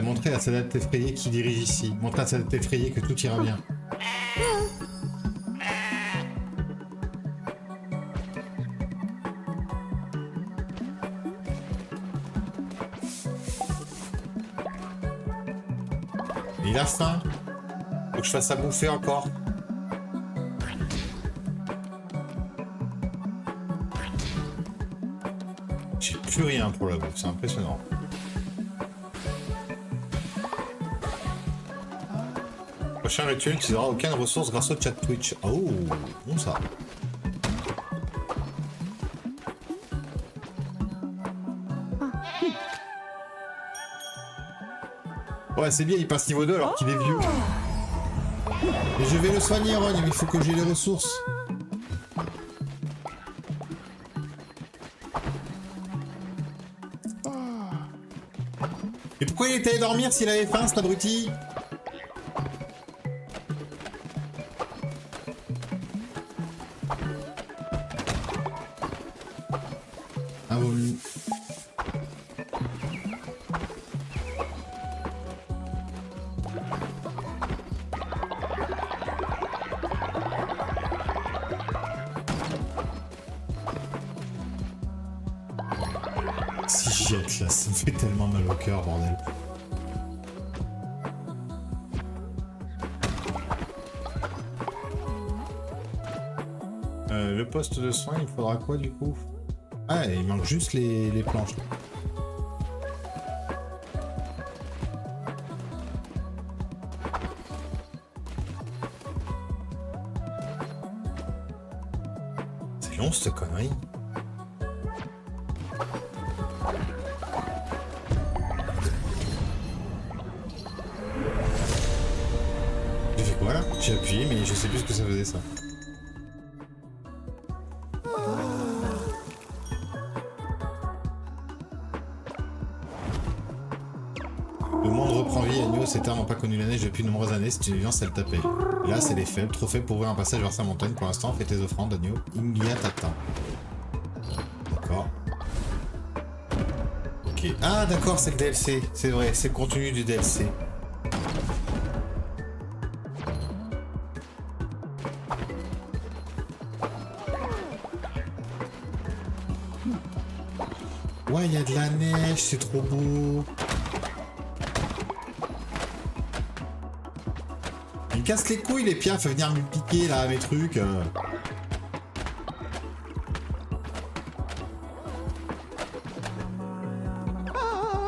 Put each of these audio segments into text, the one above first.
montrer à Sadat effrayé qui dirige ici. Montrer à Sadat effrayé que tout ira bien. Il a faim. Faut que je fasse à bouffer encore. J'ai plus rien pour la bouffe, c'est impressionnant. Prochain rituel n'utilisera aucune ressource grâce au chat Twitch. Oh, bon ça. Ouais, c'est bien, il passe niveau 2 alors qu'il est vieux. Mais je vais le soigner, Ron, mais il faut que j'ai les ressources. Mais pourquoi il était allé dormir s'il avait faim, cet abruti? Ah oui. Si j'y jette là, ça me fait tellement mal au cœur, bordel. Le poste de soin, il faudra quoi du coup? Ah, il manque juste les planches. C'est long cette connerie. J'ai fait quoi là? J'ai appuyé mais je sais plus ce que ça faisait ça. Le monde reprend vie, Agneau, ces terres n'ont pas connu la neige depuis de nombreuses années, c'est une évidence, elle tapait. Là, c'est les faibles, trop faibles pour ouvrir un passage vers sa montagne. Pour l'instant, fais tes offrandes, Agneau. Inglia t'attend. D'accord. Ok. Ah, d'accord, c'est le DLC. C'est vrai, c'est le contenu du DLC. Ouais, il y a de la neige, c'est trop beau. Il me casse les couilles, les piafs, venir me piquer là, mes trucs.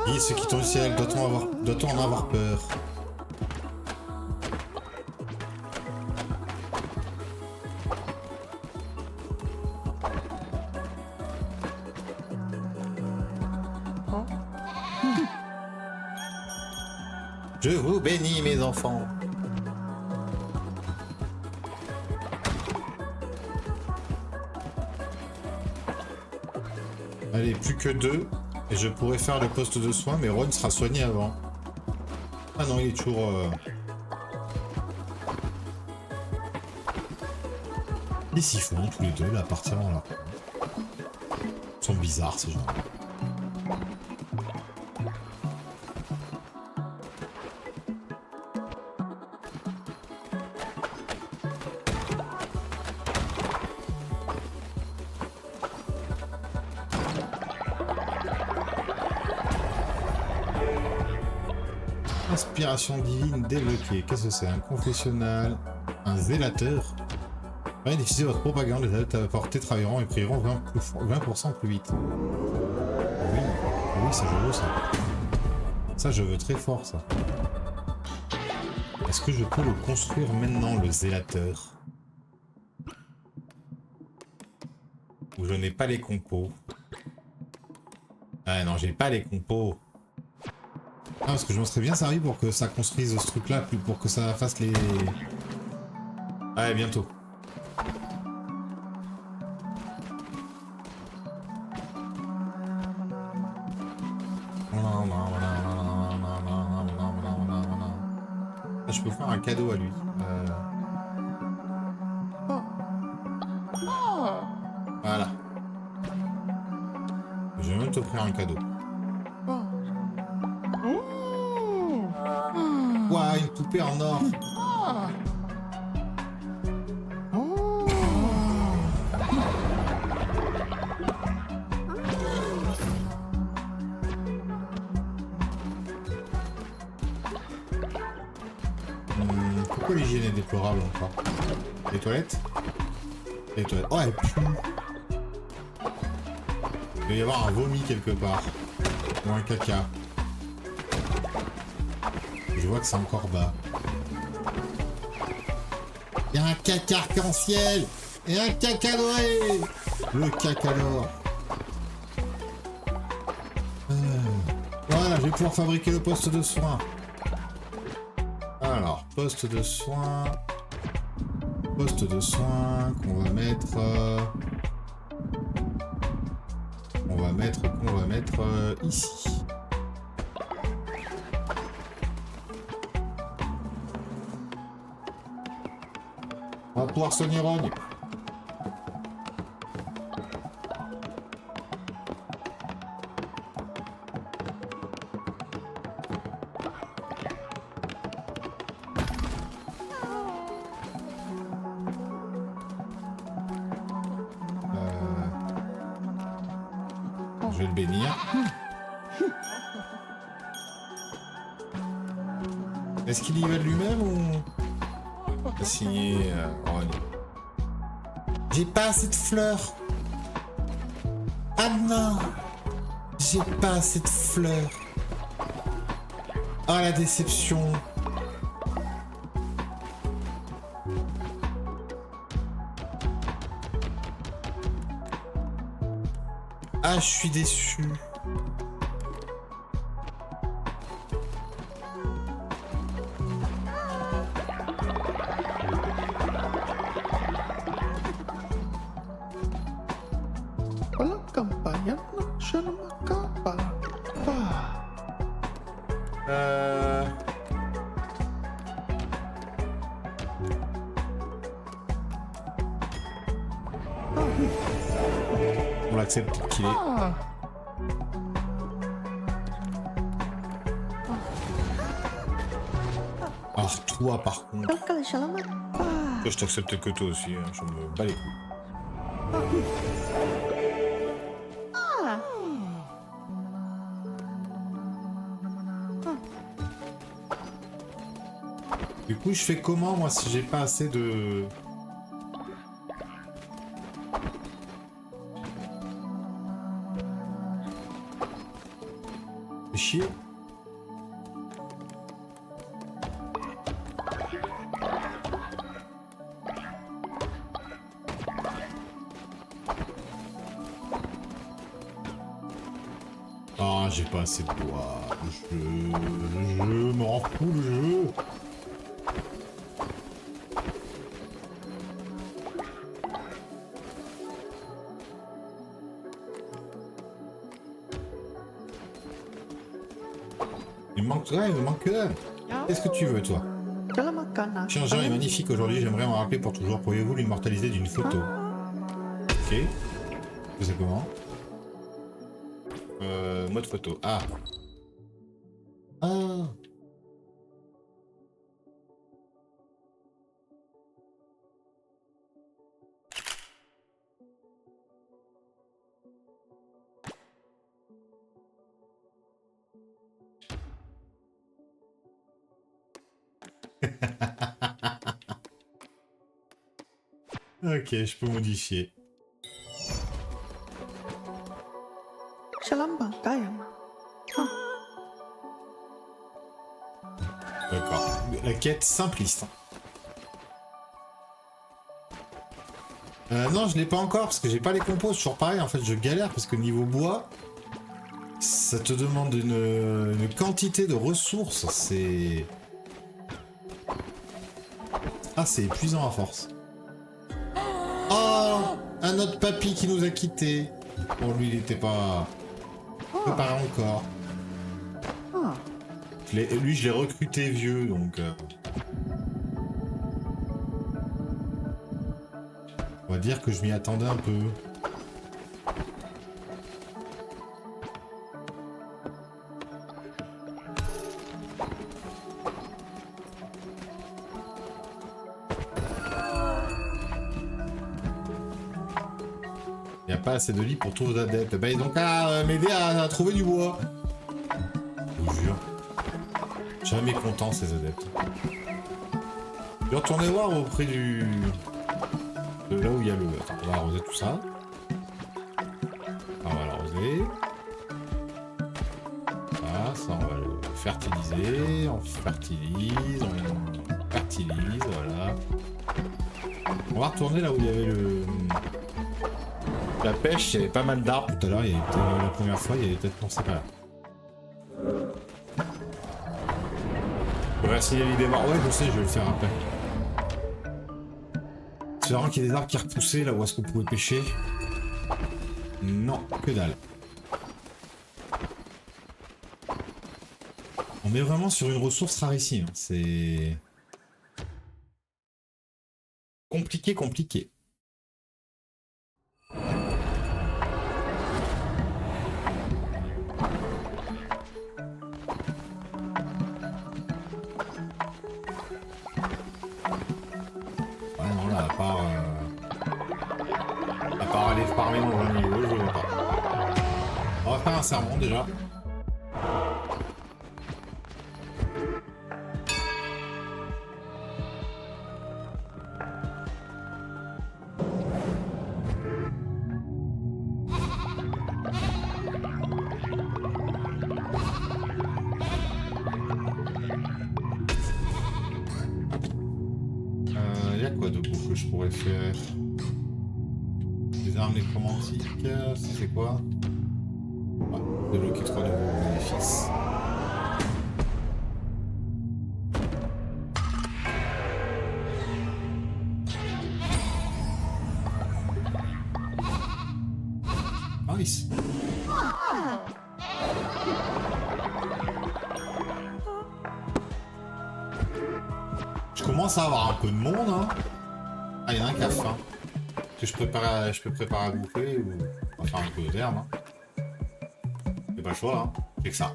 Et ceux qui tombent du ciel, doit-on en avoir peur? Je vous bénis, mes enfants. Allez, plus que 2. Et je pourrais faire le poste de soin, mais Ron sera soigné avant. Ah non, il est toujours... Ils s'y font tous les deux, là, à partir de là. Ils sont bizarres, ces gens. Inspiration divine débloquée. Qu'est-ce que c'est? Un confessionnal, un zélateur. Ouais, diffusez votre propagande, les adeptes à la portée travailleront et prieront 20% plus vite. Oui, oui, ça je veux ça. Ça je veux très fort ça. Est-ce que je peux le construire maintenant, le zélateur? Ou je n'ai pas les compos? Ah non, j'ai pas les compos. Ah, parce que je m'en serais bien servi pour que ça construise ce truc-là, plus pour que ça fasse les... Allez, bientôt. Je peux faire un cadeau à lui. Voilà. Je vais même t'offrir un cadeau. quoi? Une poupée en or? Pourquoi l'hygiène est déplorable encore? Les toilettes? Les toilettes. Oh, elle pue! Il doit y avoir un vomi quelque part. Ou un caca. Je vois que c'est encore bas. Il y a un caca arc-en-ciel! Et un caca doré! Le caca d'or. Voilà, je vais pouvoir fabriquer le poste de soin. Alors, poste de soin. Poste de soin qu'on va mettre... qu'on va mettre ici. On va pouvoir soigner Rogne. Je vais le bénir. Est-ce qu'il y va de lui-même ou... Signé Rogne. J'ai pas assez de fleurs. Ah non. J'ai pas assez de fleurs. Ah la déception. Ah, je suis déçu. La campagna je ne m'accapare pas. On l'accepte qu'il est. Alors toi par contre, je t'accepte que toi aussi, hein, je me bats les couilles. Du coup je fais comment moi si j'ai pas assez de... C'est chier. Ah, j'ai pas assez de bois. Je me rends fou le jeu. Il me manque rien, il me manque que dalle. Qu'est-ce que tu veux, toi? Changeur est magnifique aujourd'hui, j'aimerais m'en rappeler pour toujours. Pourriez-vous l'immortaliser d'une photo? Ok. C'est comment? Mode photo. Ah. Ah. Ok, je peux modifier. D'accord. La quête simpliste. Non, je l'ai pas encore parce que j'ai pas les compos. C'est toujours pareil. En fait, je galère parce que niveau bois, ça te demande une quantité de ressources. C'est... Ah, c'est épuisant à force. Oh, un autre papy qui nous a quittés. Bon, lui, il était pas préparé encore. Lui, je l'ai recruté vieux, donc... On va dire que je m'y attendais un peu. Il n'y a pas assez de lits pour tous vos adeptes. Bah, donc à m'aider à trouver du bois. Je vous jure. Jamais content ces adeptes. Je vais retourner voir auprès du... de là où il y a le... Attends, on va arroser tout ça. On va l'arroser. Ça on va le fertiliser. On fertilise, on fertilise, voilà. On va retourner là où il y avait le... la pêche, il y avait pas mal d'arbres tout à l'heure, il y avait la première fois, il y avait peut-être pensé pas là. On va essayer l'idée mort. Ouais, je sais, je vais le faire après. C'est vraiment qu'il y a des arbres qui repoussaient là où est-ce qu'on pouvait pêcher. Non, que dalle. On est vraiment sur une ressource rarissime. C'est compliqué, compliqué. Ouais, non, là, à part aller farmer dans un niveau, je vois pas. On va faire un sermon déjà. Il y a quoi de beau que je pourrais faire? Des armes nécromantiques, ça c'est quoi? Ouais, débloquer 3 nouveaux bénéfices. Nice. Je commence à avoir un peu de monde, hein. Ah, il y en a un qui a faim. Que je peux préparer à bouffer ou on va faire un peu d'herbe. Hein. J'ai pas le choix, hein. J'ai que ça.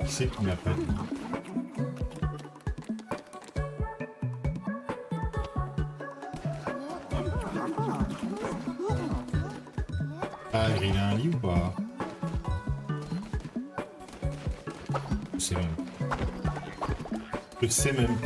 Qui c'est qui m'a pas dit? Ah, il a un lit ou pas? Je sais même. Je sais même.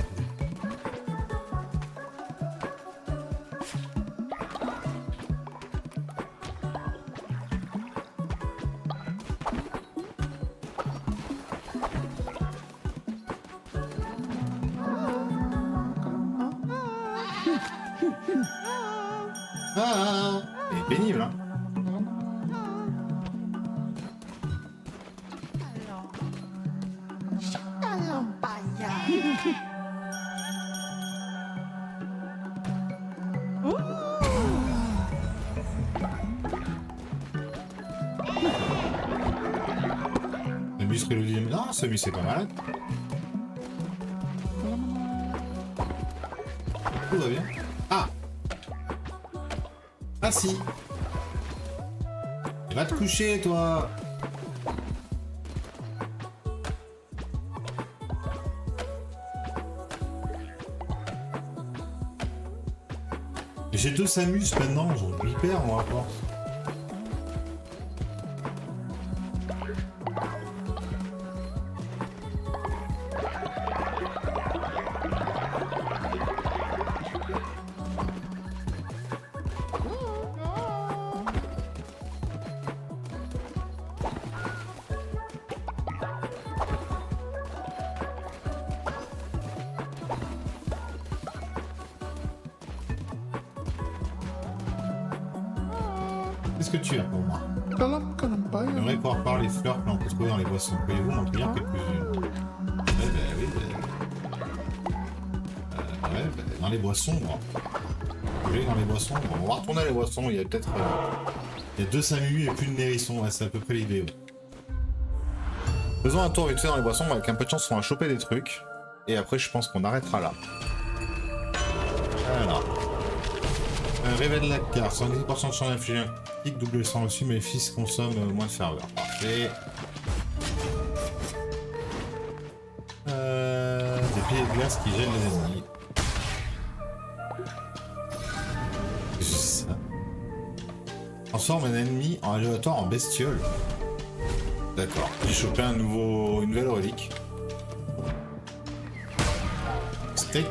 Ah, c'est pénible, hein. Samus serait le deuxième. Non, Samus c'est pas malade. Tout va bien. Ah. Ah si. Va te coucher toi. J'ai 2 Samus maintenant, j'en ai hyper moi à force. Qu'est-ce que tu as pour moi? J'aimerais pouvoir voir les fleurs que l'on peut trouver dans les boissons. Pouvez-vous m'en dire quelques-unes? Ouais, bah oui. Ouais, bah, dans les boissons, moi. J'ai dans les boissons. Bon, on va retourner à les boissons. Il y a peut-être. Il y a 2 Samus et plus de Nérisson. Ouais, c'est à peu près l'idée. Ouais. Faisons un tour vite fait dans les boissons. Avec un peu de chance, on va choper des trucs. Et après, je pense qu'on arrêtera là. Alors. Révèle la carte. 70% de chance d'infliger un critique, double le sang reçu, mais les fils consomment moins de ferveur. Parfait. Des pieds de glace qui gèlent les ennemis. C'est ça. Transforme un ennemi en aléatoire en bestiole. D'accord. J'ai chopé une nouvelle relique. Steak.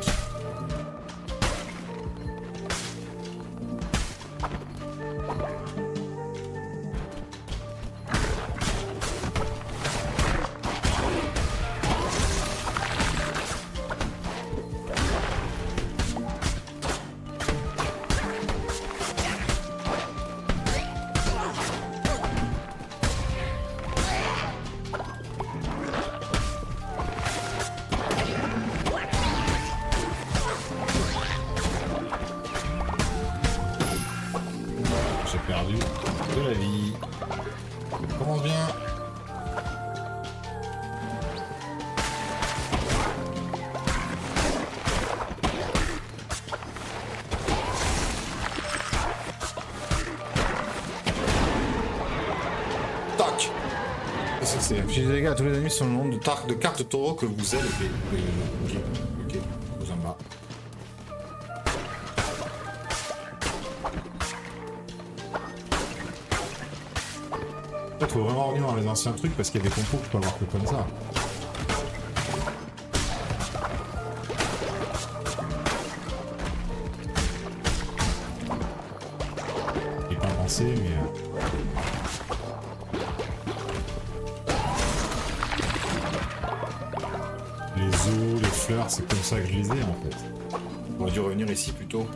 Perdu de la vie. Commence bien. Tac. Qu'est-ce que c'est? Infligez des dégâts à tous les ennemis sur le nombre de cartes taureau que vous élevez. Ok. Vous en bas. Faut vraiment revenir dans les anciens trucs parce qu'il y a des compos que je peux avoir que comme ça. J'ai pas pensé mais... Les os, les fleurs, c'est comme ça que je les ai en fait. On aurait dû revenir ici plus tôt.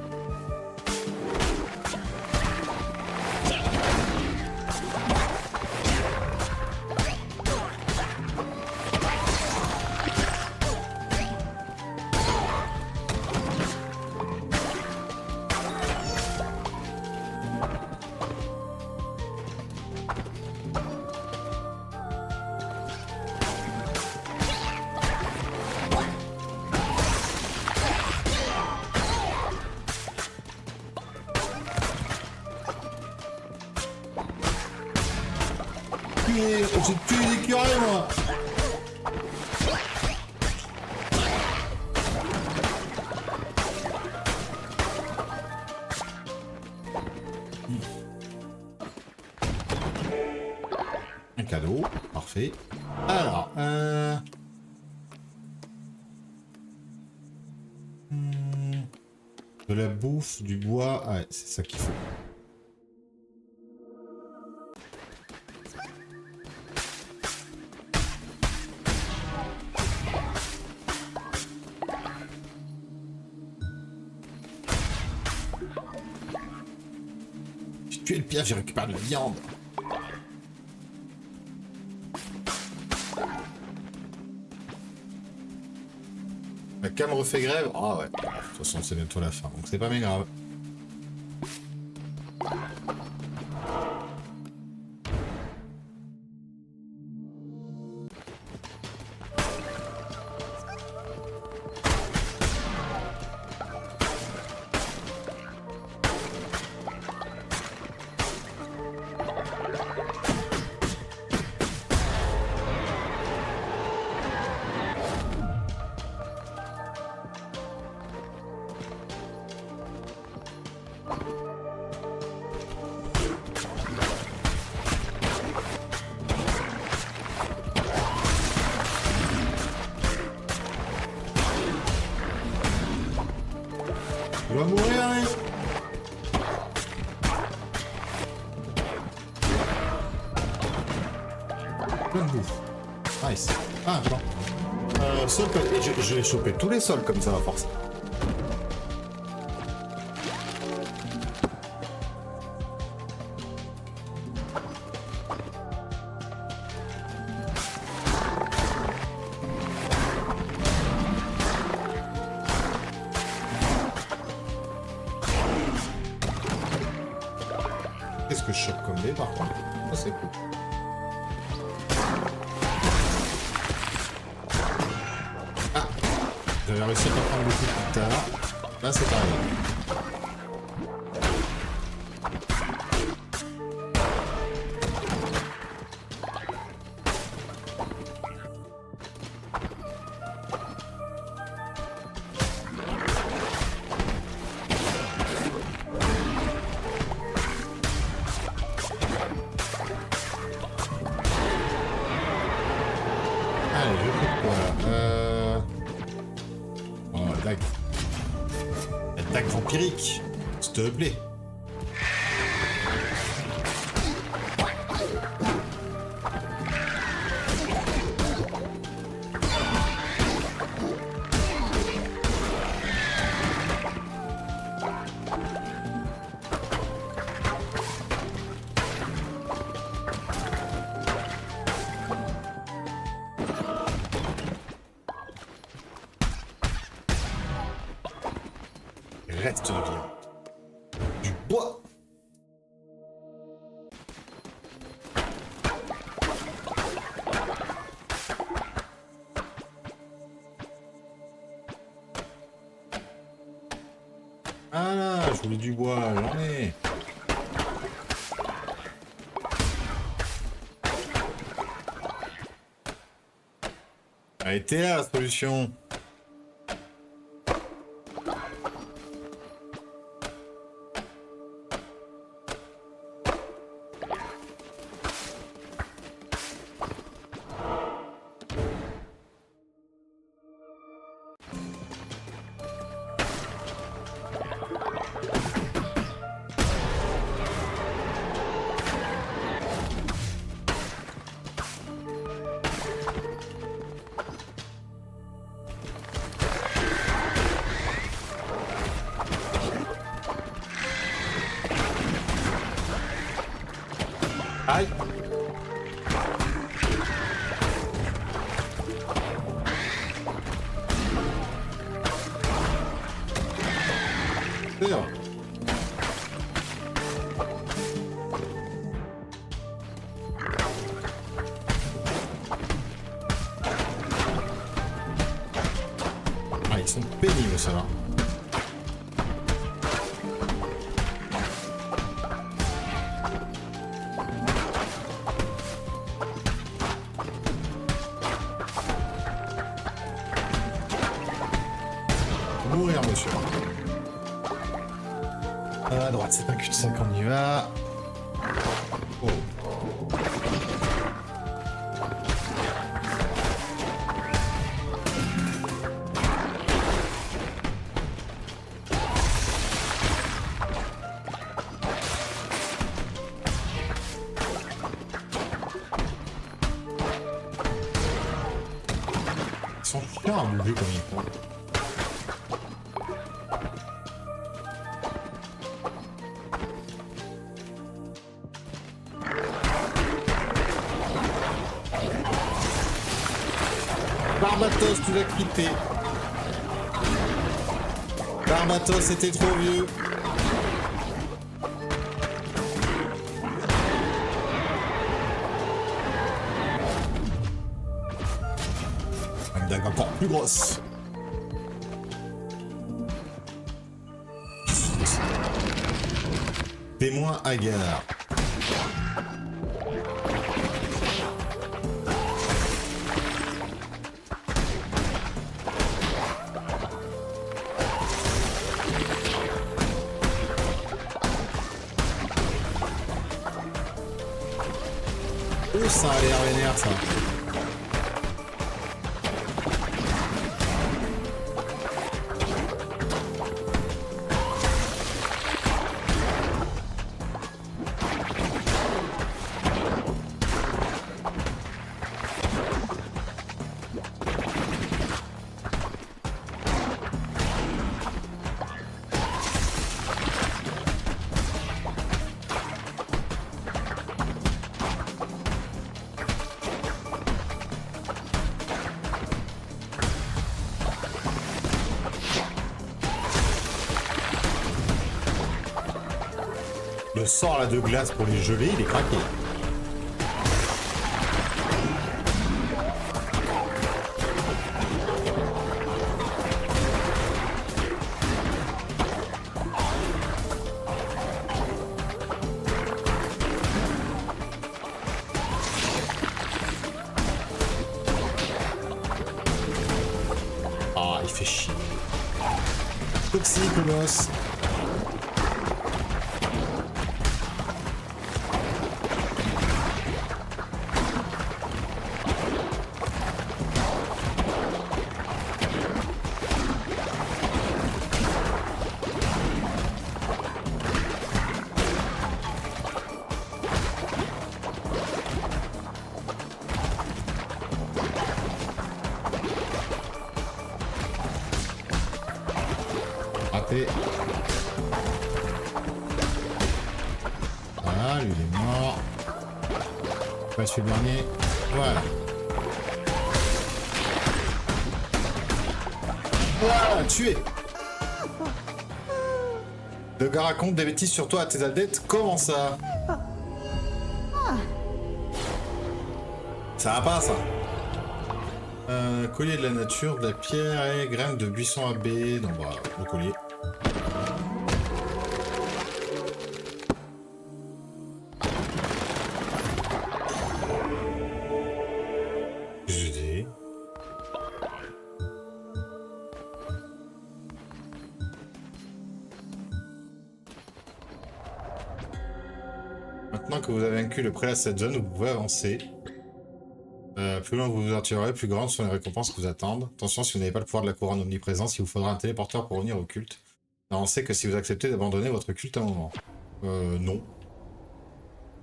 J'ai tué les écureuils moi. Un cadeau, parfait. Alors, de la bouffe, du bois, ouais, c'est ça qu'il faut. J'ai tué le piège, j'ai récupéré de la viande. La cam refait grève. Ah ouais, de toute façon c'est bientôt la fin, donc c'est pas bien grave. Tu vas mourir, hein. Plein de bouffe. Nice. Ah, blanc. Sol, je vais choper tous les sols comme ça, à force. Qu'est-ce que je chope comme dé par contre? Ça c'est cool. Ah, j'avais réussi à pas prendre beaucoup plus tard. Là c'est pareil. Voilà. Oh, attaque. Attaque vampirique. S'il te plaît. Reste de viande. Du bois. Ah là, je voulais du bois, j'en ai. Elle était là la solution. Aïe. Sûr. Ah, ils sont pénibles, ça va. Mourir, monsieur. À droite, c'est un cul-de-sac, on y va. Oh. Ils sont chiants à bouger comme ils font. Barbatos, tu l'as quitté. Barbatos, c'était trop vieux. Une dague encore plus grosse. Témoin hagard. Oh, ça a l'air vénère, ça. Le sort là de glace pour les geler, il est craqué. Ah, il fait chier. Toxique, le boss. raté. Voilà, lui il est mort. Pas celui le dernier. Voilà. Voilà, tué. Le gars raconte des bêtises sur toi à tes adeptes. Comment ça? Ça va pas, ça. Collier de la nature, de la pierre et graines de buisson à baie. Donc, bah, le collier. GG. Maintenant que vous avez vaincu le prélat de cette zone, vous pouvez avancer. Plus loin vous vous aventurerez, plus grandes sont les récompenses qui vous attendent. Attention, si vous n'avez pas le pouvoir de la couronne omniprésence, il vous faudra un téléporteur pour revenir au culte. N'avancez que si vous acceptez d'abandonner votre culte à un moment. Non.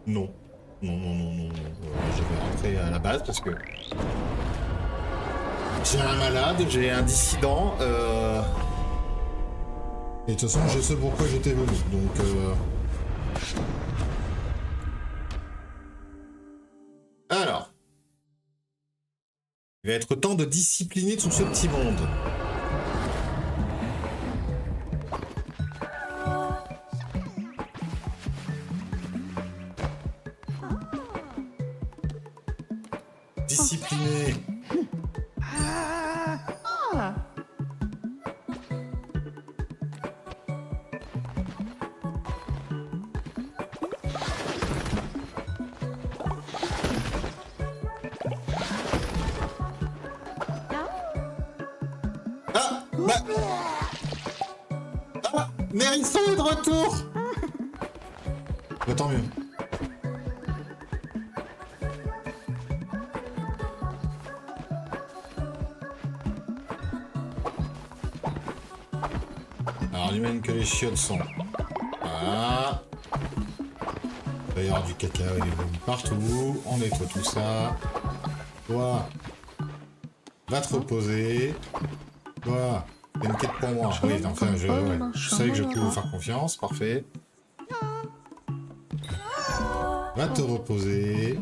Non. Non, non, non, non, non. Je vais rentrer à la base parce que... j'ai un malade, j'ai un dissident, et de toute façon, je sais pourquoi j'étais venu, donc... Alors... il va être temps de discipliner tout ce petit monde. Discipliner. Nérisson est de retour. Bah, tant mieux. Alors, lui même que les chiottes sont. Voilà. Il va y avoir du cacao et des boules partout. On nettoie tout ça. Toi, va te reposer. Toi. C'est une quête pour moi. Oui, enfin, je savais que je pouvais vous faire confiance. Parfait. Va te reposer.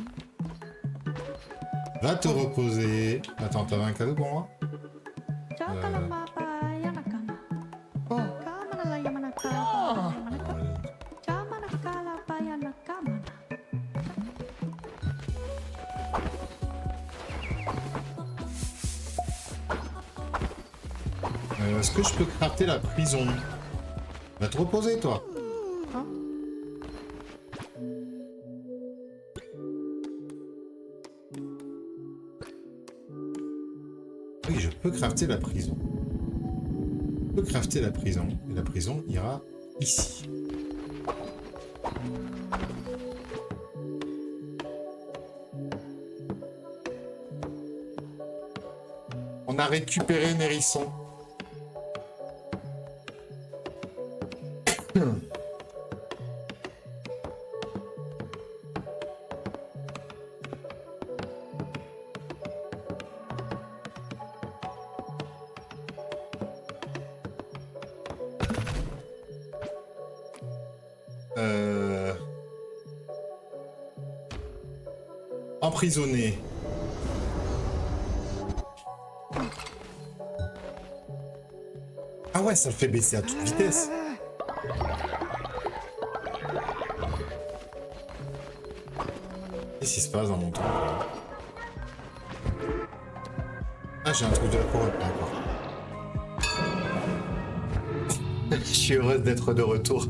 Va te reposer. Attends, t'avais un cadeau pour moi? Est-ce que je peux crafter la prison? Va te reposer, toi. Oui, je peux crafter la prison. Je peux crafter la prison. Et la prison ira ici. On a récupéré Nérisson. Emprisonné. Ah ouais, ça le fait baisser à toute vitesse. Qu'est-ce qui se passe dans mon truc là? Ah, j'ai un truc de la couronne, d'accord. Je suis heureuse d'être de retour.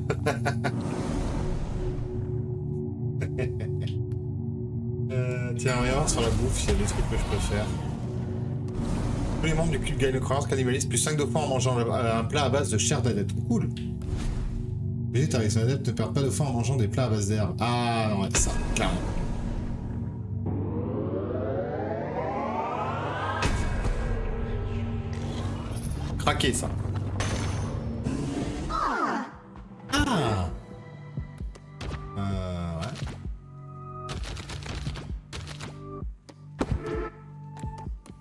Tiens, on va voir sur la bouffe s'il y a des trucs que je peux faire. Tous les membres du culte gagnent le croyance cannibaliste plus 5 de fois en mangeant un plat à base de chair d'adepte. Cool. Végétarien adepte ne perd pas de faim en mangeant des plats à base d'herbe. Ah non, c'est ça, clairement. Craqué ça. Ah. Ouais.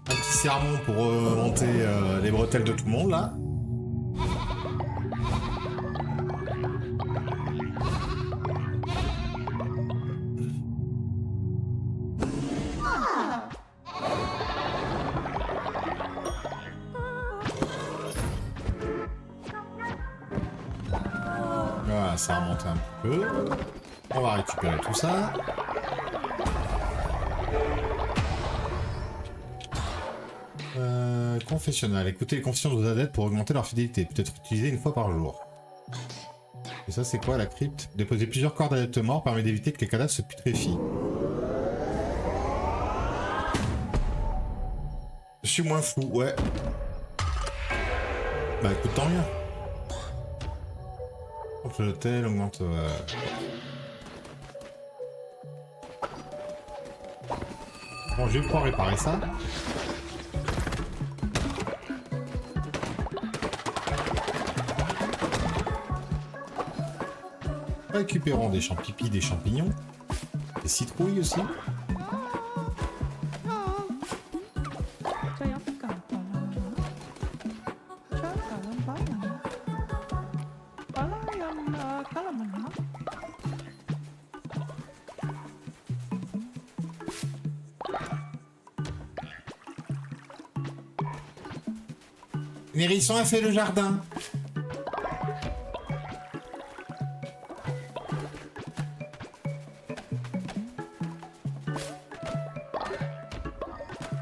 Un petit sermon pour monter les bretelles de tout le monde là. commencer à remonter un petit peu. On va récupérer tout ça. Confessionnal. Écoutez les confessions de vos adeptes pour augmenter leur fidélité. Peut-être utilisé une fois par jour. Et ça, c'est quoi la crypte? Déposer plusieurs corps d'adeptes morts permet d'éviter que les cadavres se putréfient. Je suis moins fou, ouais. Bah écoute, tant mieux. Hop, l'hôtel augmente... Bon, je vais pouvoir réparer ça. Récupérons des champignons, des champignons, des citrouilles aussi. Nérisson a fait le jardin.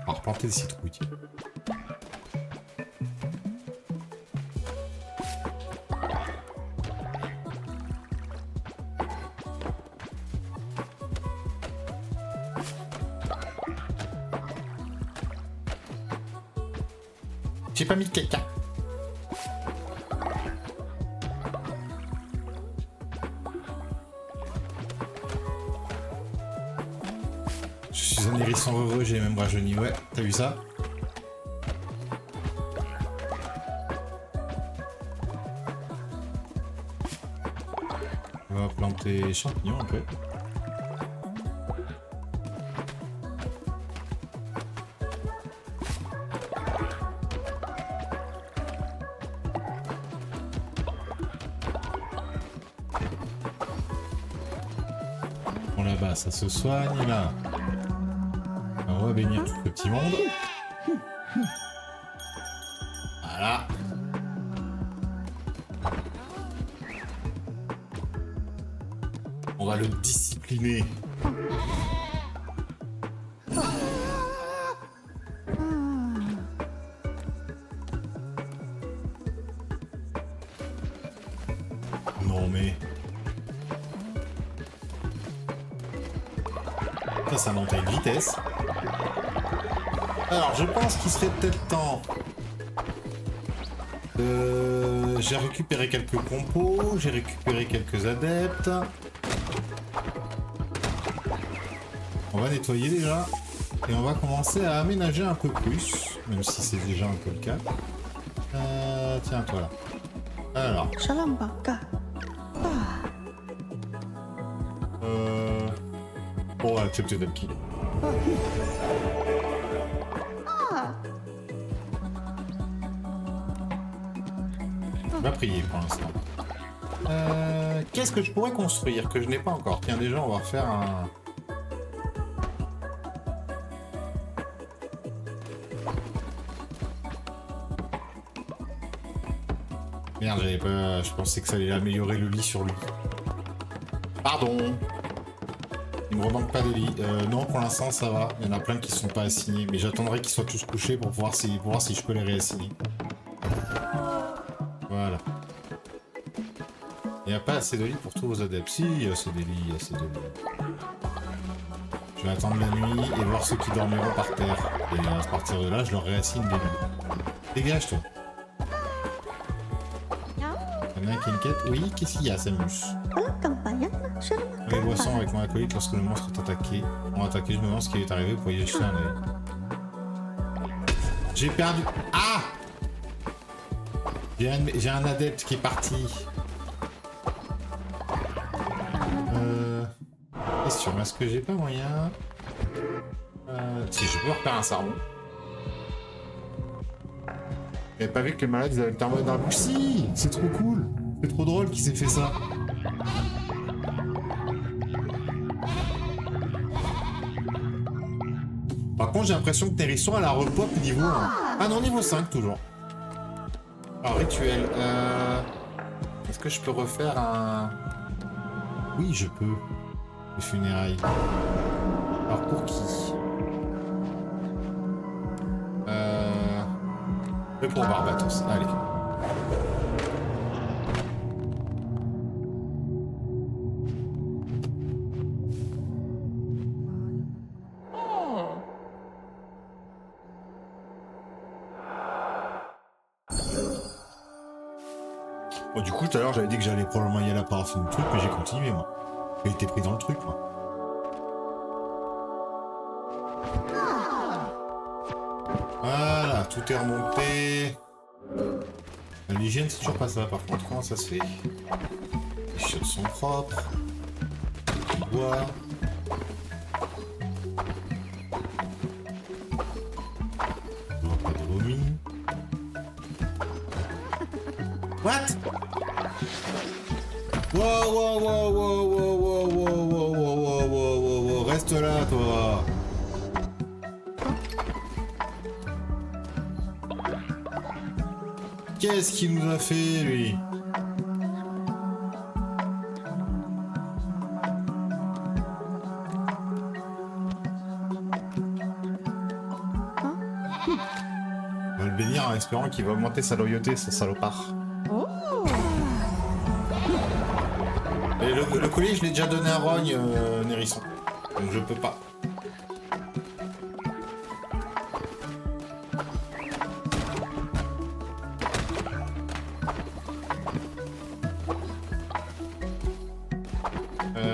On va replanter des citrouilles. J'ai pas mis de caca. Je suis un hérisson heureux, j'ai les mêmes bras jaunis. Ouais, t'as vu ça? On va planter les champignons un peu. Bon là-bas, ça se soigne là. On va bénir tout ce petit monde. Voilà. On va le discipliner. Non mais... Ça monte à une vitesse. Alors, je pense qu'il serait peut-être temps. J'ai récupéré quelques compos, j'ai récupéré quelques adeptes. On va nettoyer déjà. Et on va commencer à aménager un peu plus. Même si c'est déjà un peu le cas. Tiens, toi là. Alors. On va accepter d'être kill. On va prier pour l'instant. Qu'est-ce que je pourrais construire que je n'ai pas encore? Tiens, déjà, on va refaire un... Merde, j'avais pas... Je pensais que ça allait améliorer le lit sur lui. Pardon. Il me remanque pas de lit. Non, pour l'instant, ça va. Il y en a plein qui sont pas assignés. Mais j'attendrai qu'ils soient tous couchés pour voir si je peux les réassigner. Voilà. Il n'y a pas assez de lits pour tous vos adeptes. Si, il y a assez de lits, il y a assez de lits. Je vais attendre la nuit et voir ceux qui dormiront par terre. Et à partir de là, je leur réassigne des lits. Dégage, toi. Il y en a un qui a une quête. Oui, qu'est-ce qu'il y a, Samus? Les boissons avec mon acolyte lorsque le monstre est attaqué. On va attaquer, je me demande ce qui est arrivé, vous pouvez jeter un œil. J'ai perdu. Ah! J'ai un adepte qui est parti. Question, est-ce que j'ai pas moyen? Si je peux refaire un sarron. J'avais pas vu que les malades ils avaient le thermomètre dans la bouche. Si! C'est trop cool! C'est trop drôle qu'il s'est fait ça. Par contre, j'ai l'impression que Nérisson elle a repop niveau 1. Ah non, niveau 5 toujours. Alors, rituel. Est-ce que je peux refaire un... Oui, je peux. Les funérailles. Alors pour qui? Mais pour Barbatos, allez. Bon, du coup, tout à l'heure, j'avais dit que j'allais probablement y aller à la paraffine du truc, mais j'ai continué, moi. J'ai été pris dans le truc, moi. Voilà, tout est remonté. L'hygiène, c'est toujours pas ça, par contre. Comment ça se fait? Les chiottes sont propres. Du bois. Pas de vomi. What? Wow, wow, wow, wow, wow, wow, wow, wow, wow, wow, wow, reste là, toi. Qu'est-ce qu'il nous a fait, lui? On va le bénir en espérant qu'il va augmenter sa loyauté, ce salopard. Et le collier, je l'ai déjà donné à Rogne, Nérisson. Donc je peux pas.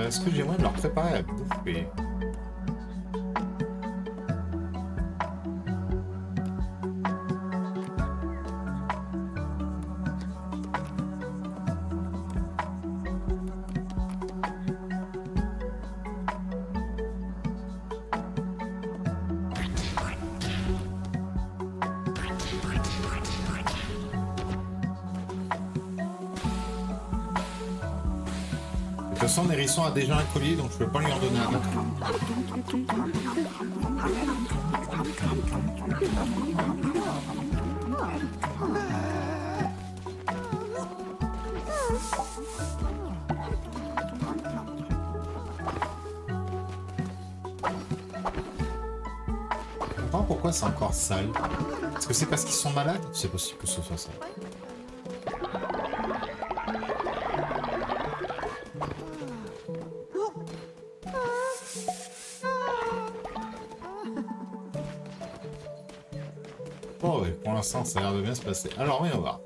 Est-ce que j'ai moyen de leur préparer à bouffer? De toute façon, Nérisson a déjà un collier, donc je peux pas lui en donner un autre. Je comprends pourquoi c'est encore sale. Est-ce que c'est parce qu'ils sont malades? C'est possible que ce soit ça. Oh ouais, pour l'instant ça a l'air de bien se passer. Alors oui, on va.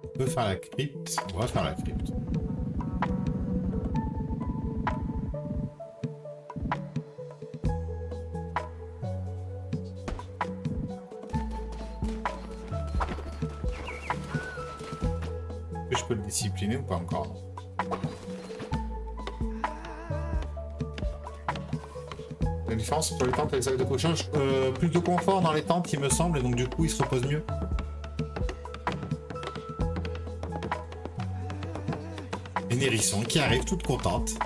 On peut faire la crypte. On va faire la crypte. Est-ce que je peux le discipliner ou pas encore? Non. La différence entre les tentes et les sacs de couchage, plus de confort dans les tentes il me semble, et donc du coup il se repose mieux. Et Nérisson qui arrive toute contente.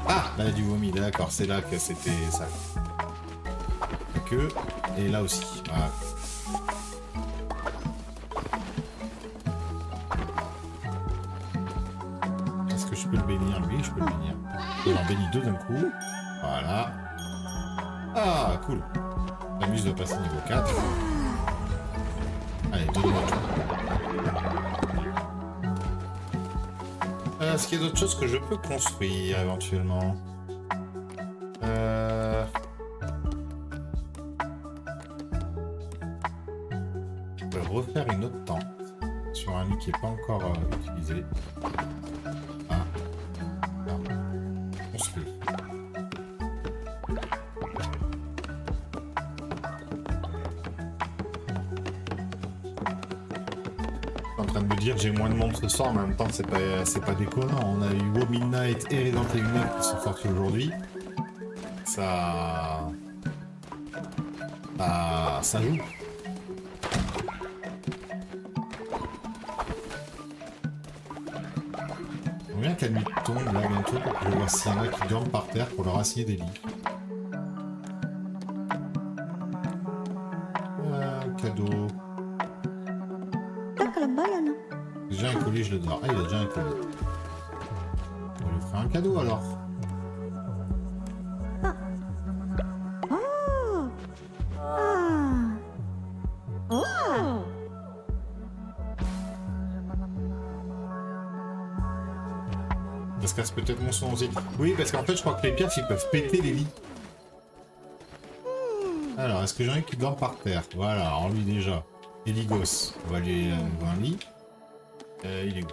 Ah, là il y a du vomi, d'accord, c'est là que c'était ça. Et là aussi, voilà. Je peux le bénir, lui, je peux le bénir. Il en bénit deux d'un coup. Voilà. Ah, cool. L'amuse de passer niveau 4. Allez, donne-moi tout. Est-ce qu'il y a d'autres choses que je peux construire éventuellement? Je peux refaire une autre tente sur un lit qui n'est pas encore utilisé. En train de me dire que j'ai moins de monde ce soir, mais en même temps c'est pas déconnant. On a eu Wow Midnight et Resident Evil 9 qui sont sortis aujourd'hui. Ça joue. On vient qu'à nuit tombe là bientôt pour que je vois s'il y en a qui dorment par terre pour leur assigner des lits. Cadeau. Déjà un colis, je le dors. Ah, il a déjà un colis. On va lui faire un cadeau alors. Ça se casse peut-être mon son aussi. Oui, parce qu'en fait, je crois que les piafs, ils peuvent péter les lits. Alors, est-ce que j'en ai qui dort par terre? Voilà, alors lui déjà. Eligos, on va lui un lit. Il est où?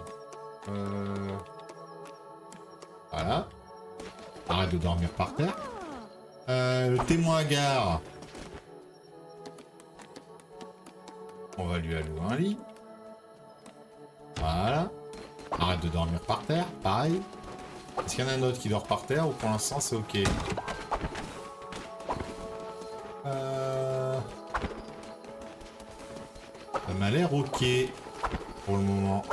Voilà. Arrête de dormir par terre. Le témoin à gare. On va lui allouer un lit. Voilà. Arrête de dormir par terre, pareil. Est-ce qu'il y en a un autre qui dort par terre ou pour l'instant c'est ok? Ça m'a l'air ok pour le moment.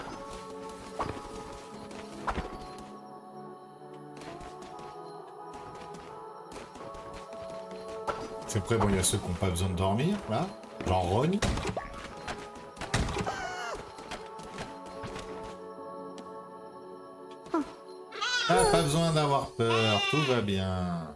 C'est après, bon, il y a ceux qui n'ont pas besoin de dormir, là. Genre Rogne. Ah, pas besoin d'avoir peur, tout va bien.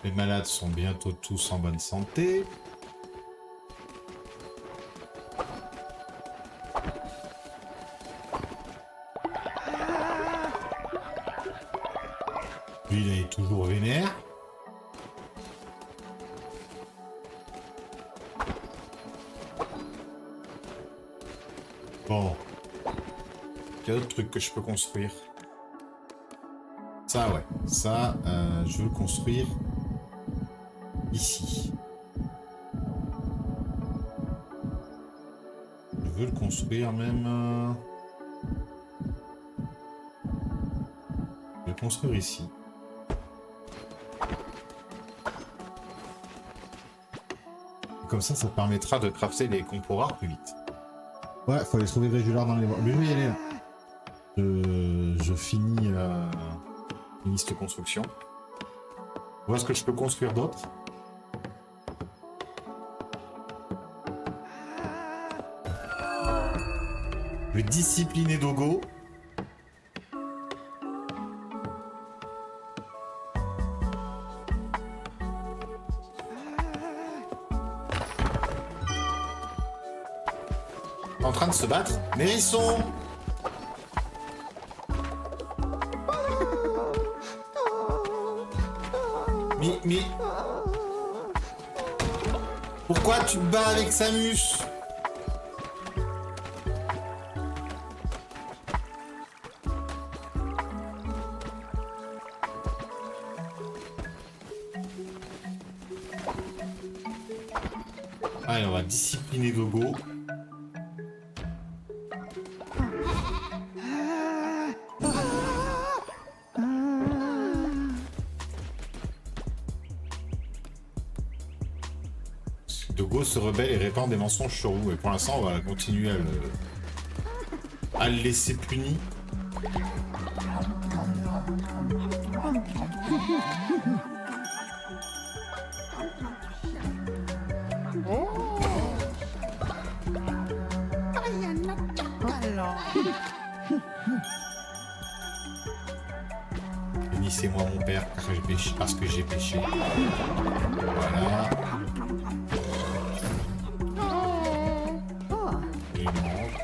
Les malades sont bientôt tous en bonne santé. Lui, il est toujours vénère. Bon. Il y a d'autres trucs que je peux construire. Ça, ouais. Ça, je veux le construire ici. Je veux le construire même... Je vais le construire ici. Comme ça, ça permettra de crafter les compos rares plus vite. Ouais, faut aller trouver Régulard dans les bois. Mais je vais y aller là. Je finis cette construction. On voit ce que je peux construire d'autre. Je vais discipliner Dogo. En train de se battre. Nérisson! Mais... Pourquoi tu te bats avec Samus? Allez, on va discipliner Dogo. Dogo se rebelle et répand des mensonges sur vous. Et pour l'instant, on va continuer à le laisser puni. Bénissez-moi mon père parce que j'ai péché. Voilà.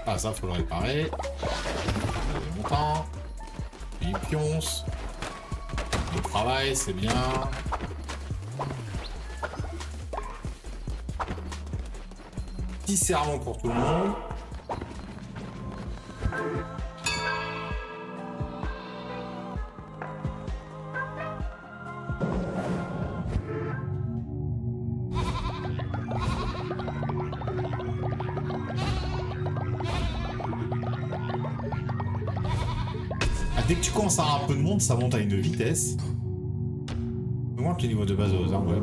Ah, ça, faut le réparer. Longtemps. Puis pionce. Le travail, c'est bien. Petit serment pour tout le monde. Dès que tu commences à avoir un peu de monde, ça monte à une vitesse. Moins que les niveaux de base aux armes. Oui.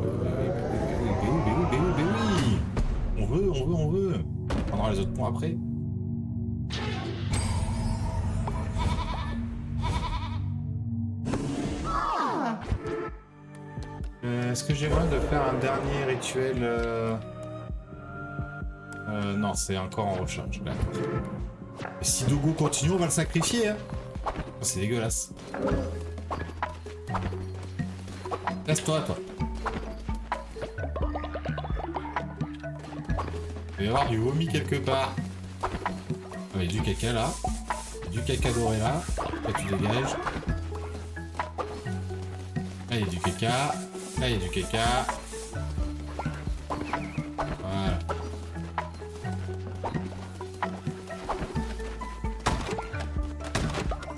On veut. On prendra les autres points après. Est-ce que j'ai moyen de faire un dernier rituel non, c'est encore en recharge. Là. Et si Dogo continue, on va le sacrifier. Hein. Oh, c'est dégueulasse. Laisse-toi, toi. Il va y avoir du vomi quelque part. Ah, il y a du caca là. Du caca doré là. Là, tu dégages. Là, il y a du caca. Là, il y a du caca. Voilà.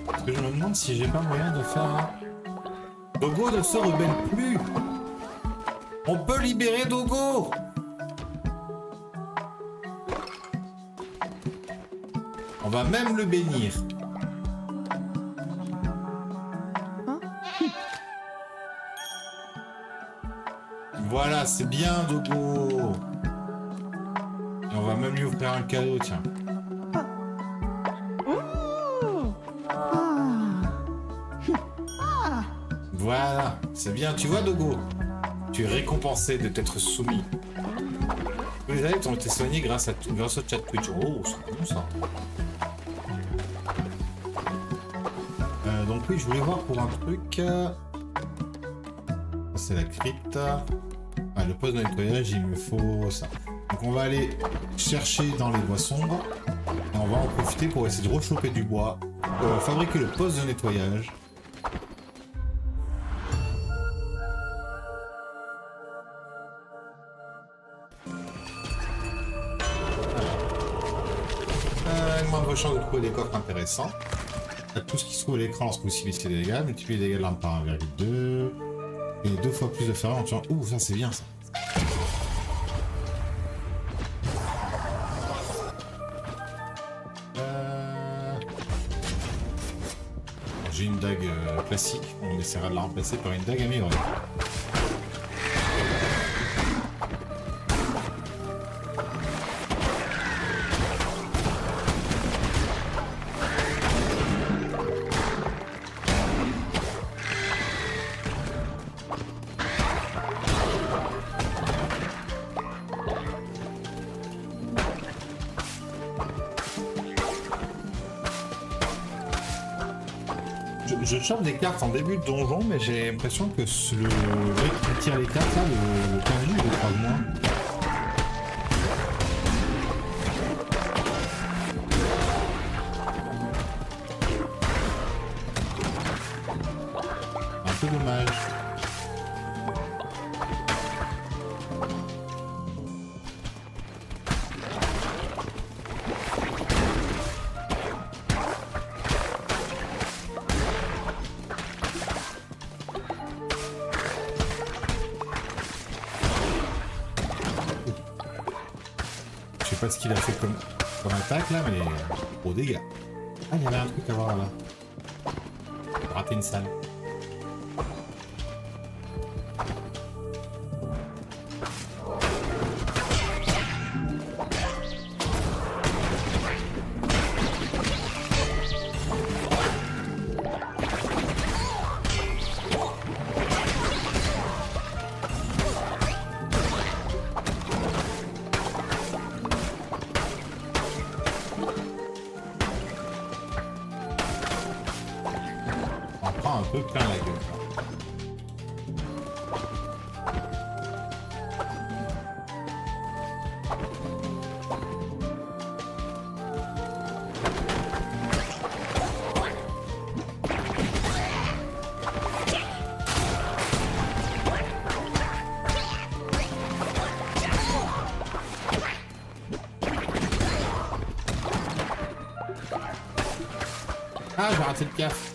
Parce que je me demande si j'ai pas moyen de faire un... Dogo ne se rebelle plus. On peut libérer Dogo. On va même le bénir. Voilà, c'est bien, Dogo. Et on va même lui offrir un cadeau, tiens. Voilà, c'est bien, tu vois, Dogo. Tu es récompensé de t'être soumis. Tous les adeptes ont été soignés grâce au chat Twitch. Oh, c'est bon ça. Donc oui, je voulais voir pour un truc. C'est la crypte. Ah, le poste de nettoyage, il me faut ça. Donc on va aller chercher dans les bois sombres. Et on va en profiter pour essayer de rechoper du bois. Pour fabriquer le poste de nettoyage. Moindre chance de trouver des coffres intéressants. Tout ce qui se trouve à l'écran lorsque vous ciblez les dégâts. Multipliez les dégâts de l'arme par 1,2. Et 2 fois plus de ferrure en tuant. Ouh, ça c'est bien ça. J'ai une dague classique. On essaiera de la remplacer par une dague améliorée. Je chope des cartes en début de donjon, mais j'ai l'impression que le mec qui tire les cartes, là, le point de vue, il croise moins. Un peu dommage. Je sais pas ce qu'il a fait comme attaque là, mais gros dégâts. Ah, il y avait un truc à voir là. J'ai raté une salle. Un peu plein la gueule. Ah, j'ai raté le piaf.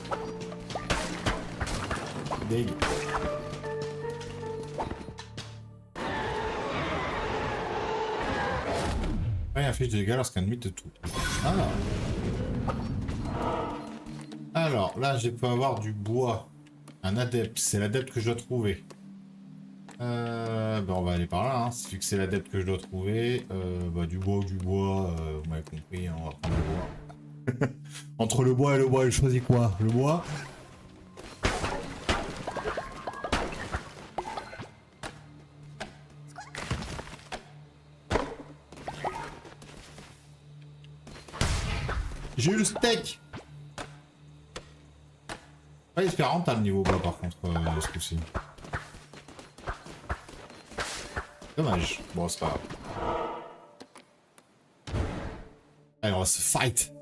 Dég. Ouais, affiche de dégâts lorsqu'un ennemi te touche. Alors, là, je peux avoir du bois. Un adepte, c'est l'adepte que je dois trouver. Ben on va aller par là, hein. Vu que c'est l'adepte que je dois trouver. Bah, du bois, vous m'avez compris, hein, on va prendre le bois. Entre le bois et le bois, je choisis quoi? Le bois? J'ai eu le steak. Pas hyper rentable niveau bas par contre, ce coup-ci. Dommage. Bon, c'est pas grave. Allez, on va se fight.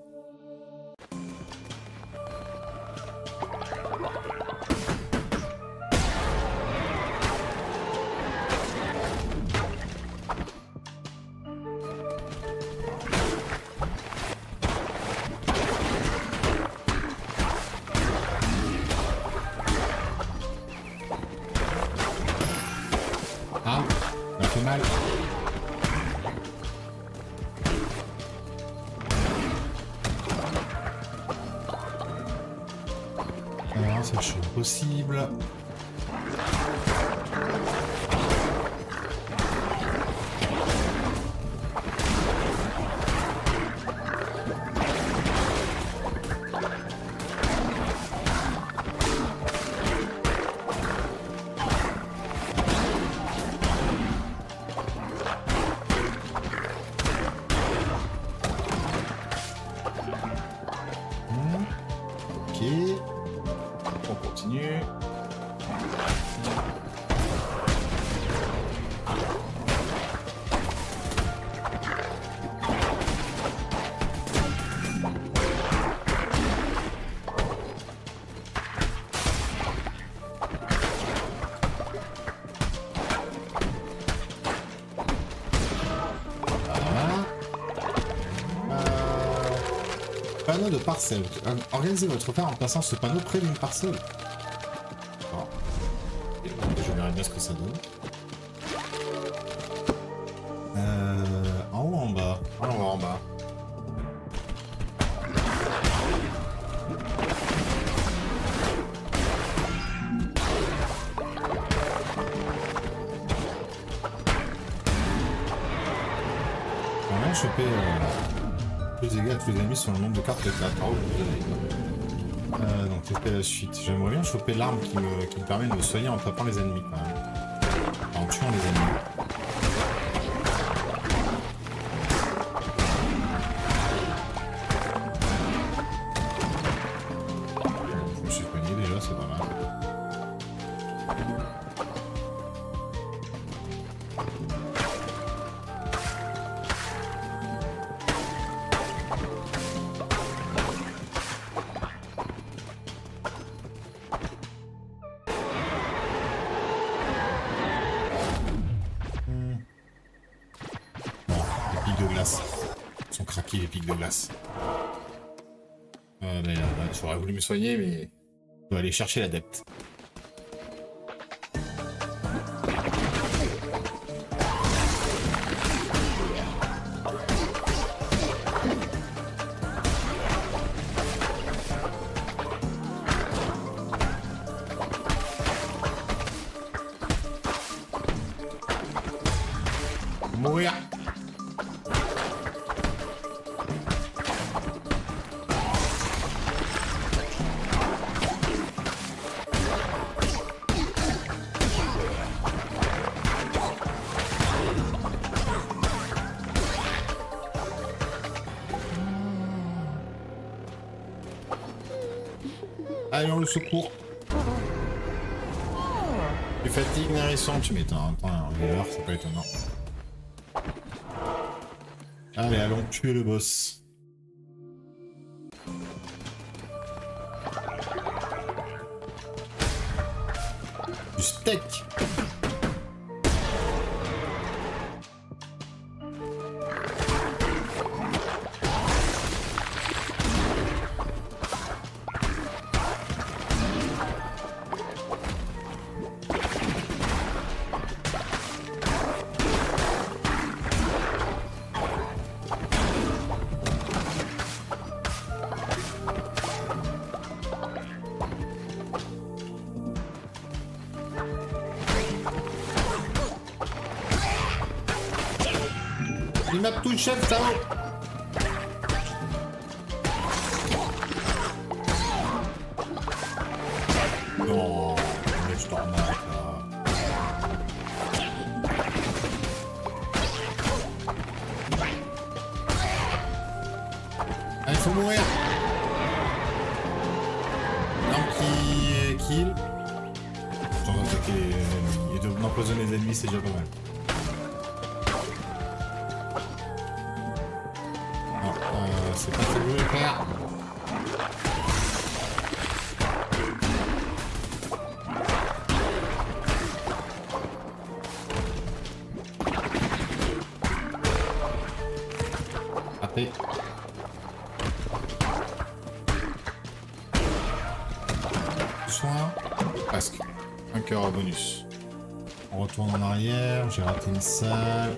Ah, ça fait mal. Alors, ça c'est possible. Ok. On continue. Panneau de parcelle. Organisez votre ferme en plaçant ce panneau près d'une parcelle. D'accord. Je verrai bien ce que ça donne. En haut ou en bas? Alors, on va en bas. On va choper plus de dégâts à tous les ennemis sur le nombre de cartes de 4. Donc tester la suite. J'aimerais bien choper l'arme qui me permet de me soigner en tapant les ennemis quand même. En tuant les ennemis. Je me suis soigné déjà, c'est pas mal. De glace. Ils sont craqués les pics de glace. J'aurais voulu me soigner, mais je dois aller chercher l'adepte. Mourir. Allez, on le secours. Tu fatigues, Nérisson, tu m'étonnes. Attends, un heure, c'est pas étonnant. Allez, allons tuer le boss. Du steak. Il m'a tout chef, ça va. Non, mais je t'en marre, là. Allez, faut mourir. L'arme qui kill. J'en ai attaqué les ennemis. Et d'empoisonner les ennemis, c'est déjà pas mal. Non, c'est pas ce que je voulais faire. Raté. Soin. Presque. Un cœur à bonus. On retourne en arrière. J'ai raté une salle.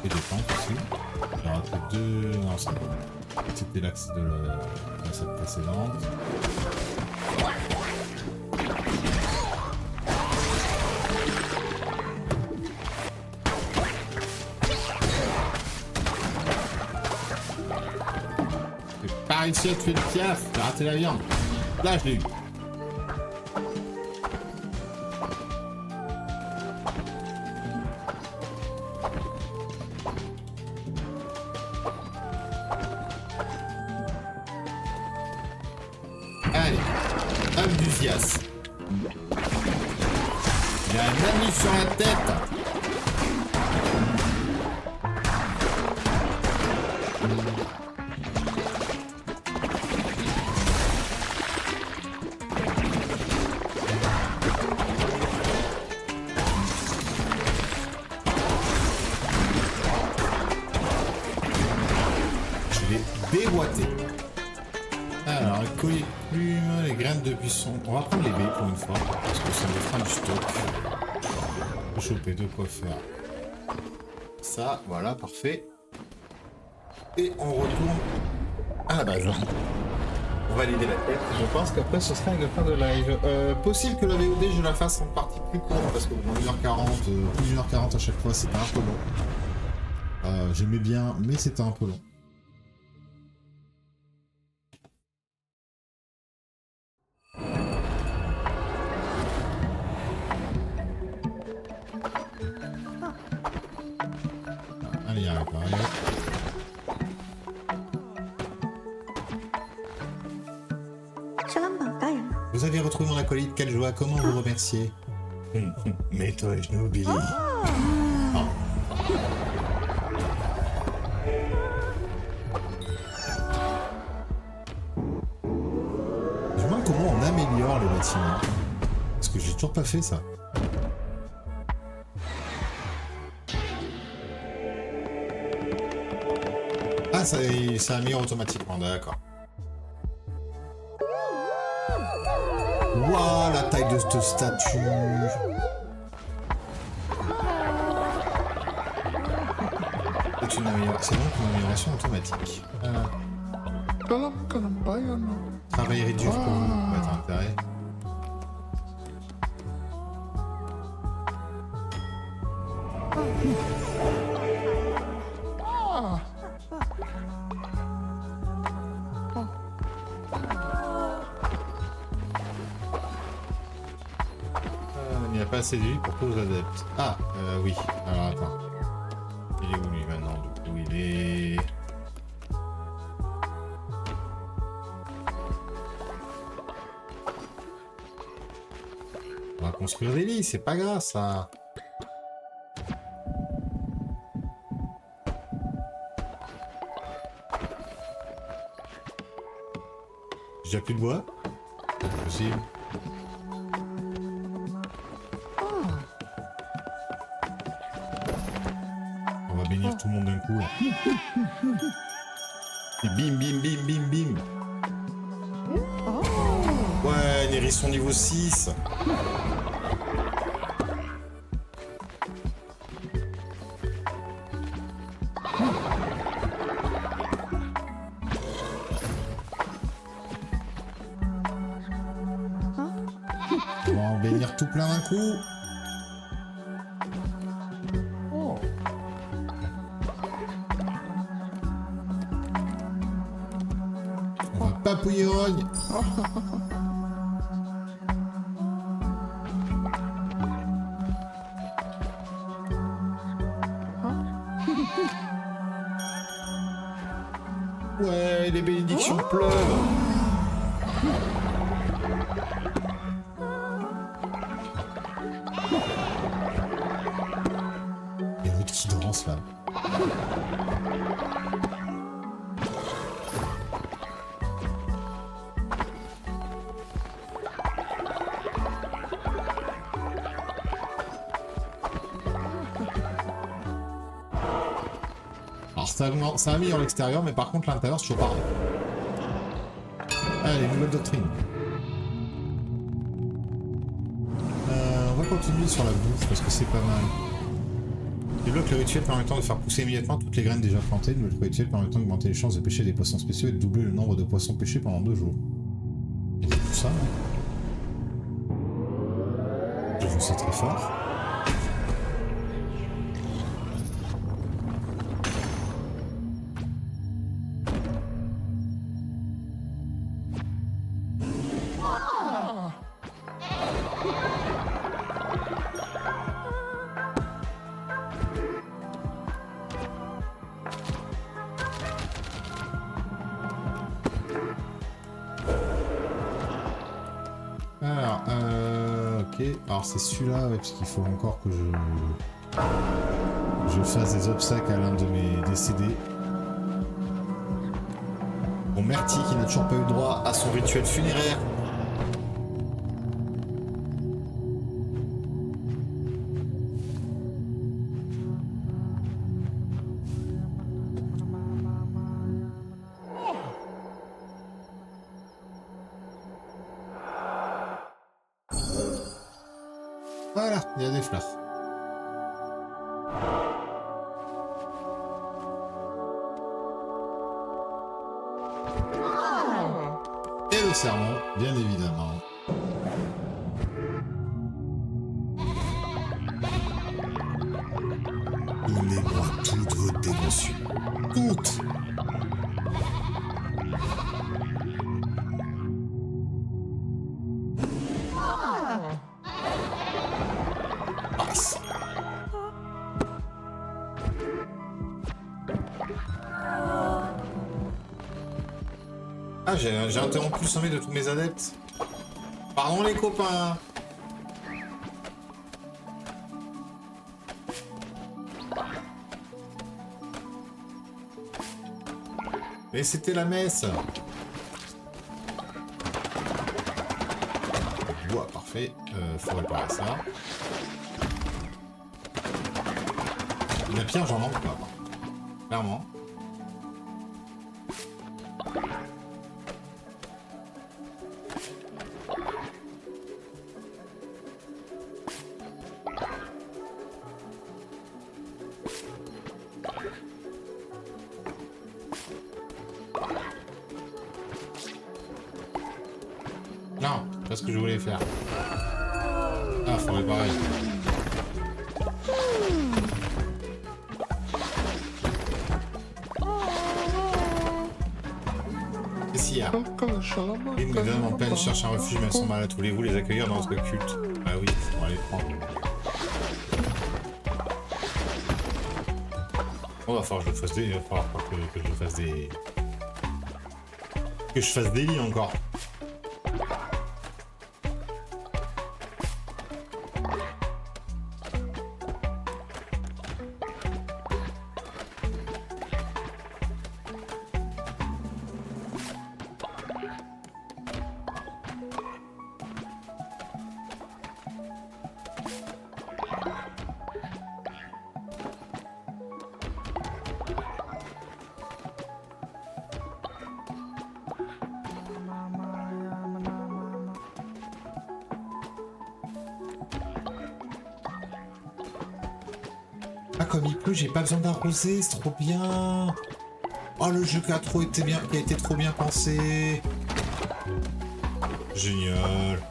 Et des plantes aussi. J'ai raté deux. Non, c'est bon. C'était l'axe de la salle précédente. J'ai pas réussi à tuer le piaf. J'ai raté la viande. Là, je l'ai eu. Allez, œuf du Zias. J'ai un ami sur la tête. Je l'ai déboîté. Alors, les colliers de plumes, les graines de buisson. On va prendre les baies pour une fois, parce que ça me fera du stock. Faut choper de quoi faire. Ça, voilà, parfait. Et on retourne à la base. On va valider la tête. Je pense qu'après, ce sera une fin de live. Possible que la VOD, je la fasse en partie plus courte, parce que bon, 1h40, plus d'1h40 à chaque fois, c'était un peu long. J'aimais bien, mais c'était un peu long. Allez, arrête, arrête. Vous avez retrouvé mon acolyte, quelle joie, comment vous remercier? Mets-toi à genoux, Billy. Oh. Je me demande comment on améliore les bâtiments. Parce que j'ai toujours pas fait ça. Ah, ça améliore automatiquement, d'accord. Waouh, la taille de cette statue. C'est une amélioration, une amélioration automatique. Travail réduit pour vous, va être intérêt. Il n'y a pas assez de vie pour tous les adeptes. Ah, oui. Alors attends. Il est où lui maintenant? Du coup, il est... On va construire des lits, c'est pas grave ça. J'ai déjà plus de bois? C'est possible. On va bénir tout le monde d'un coup là. Et bim bim bim bim bim. Ouais, les hérissons niveau 6. On va en bénir tout plein d'un coup. On va papouiller rogne. Ouais, les bénédictions pleuvent. Et l'autre qui danse là. Alors ça a mis en l'extérieur, mais par contre l'intérieur c'est toujours pareil. Allez, nouvelle doctrine. On va continuer sur la bouffe parce que c'est pas mal. Débloque le rituel permettant de faire pousser immédiatement toutes les graines déjà plantées. Le rituel permettant d'augmenter les chances de pêcher des poissons spéciaux et de doubler le nombre de poissons pêchés pendant 2 jours. Et c'est tout ça, hein. Je vous sens très fort. Alors, ok. Alors c'est celui-là, ouais, parce qu'il faut encore que je fasse des obsèques à l'un de mes décédés. Bon, Merty qui n'a toujours pas eu droit à son rituel funéraire. Voilà, il y a des fleurs. Et le serment, bien évidemment. Donnez-moi toute votre dévotion. Toute! Passe. Ah, j'ai interrompu le sommet de tous mes adeptes. Pardon les copains. Mais c'était la messe. Bois, parfait. Faut réparer ça. La pierre, j'en manque pas. Clairement. Non, c'est pas ce que je voulais faire. Ah, faut réparer. Qu'est-ce qu'il y a? Une madame en peine cherche un refuge mais elles sont malades. Voulez-vous les accueillir dans votre culte? Ah oui, on va les prendre. On va falloir que je fasse des... Il va falloir que je fasse des... Que je fasse des lits encore. Ah, comme il pleut, j'ai pas besoin d'arroser, c'est trop bien. Oh, le jeu qui a été trop bien pensé. Génial.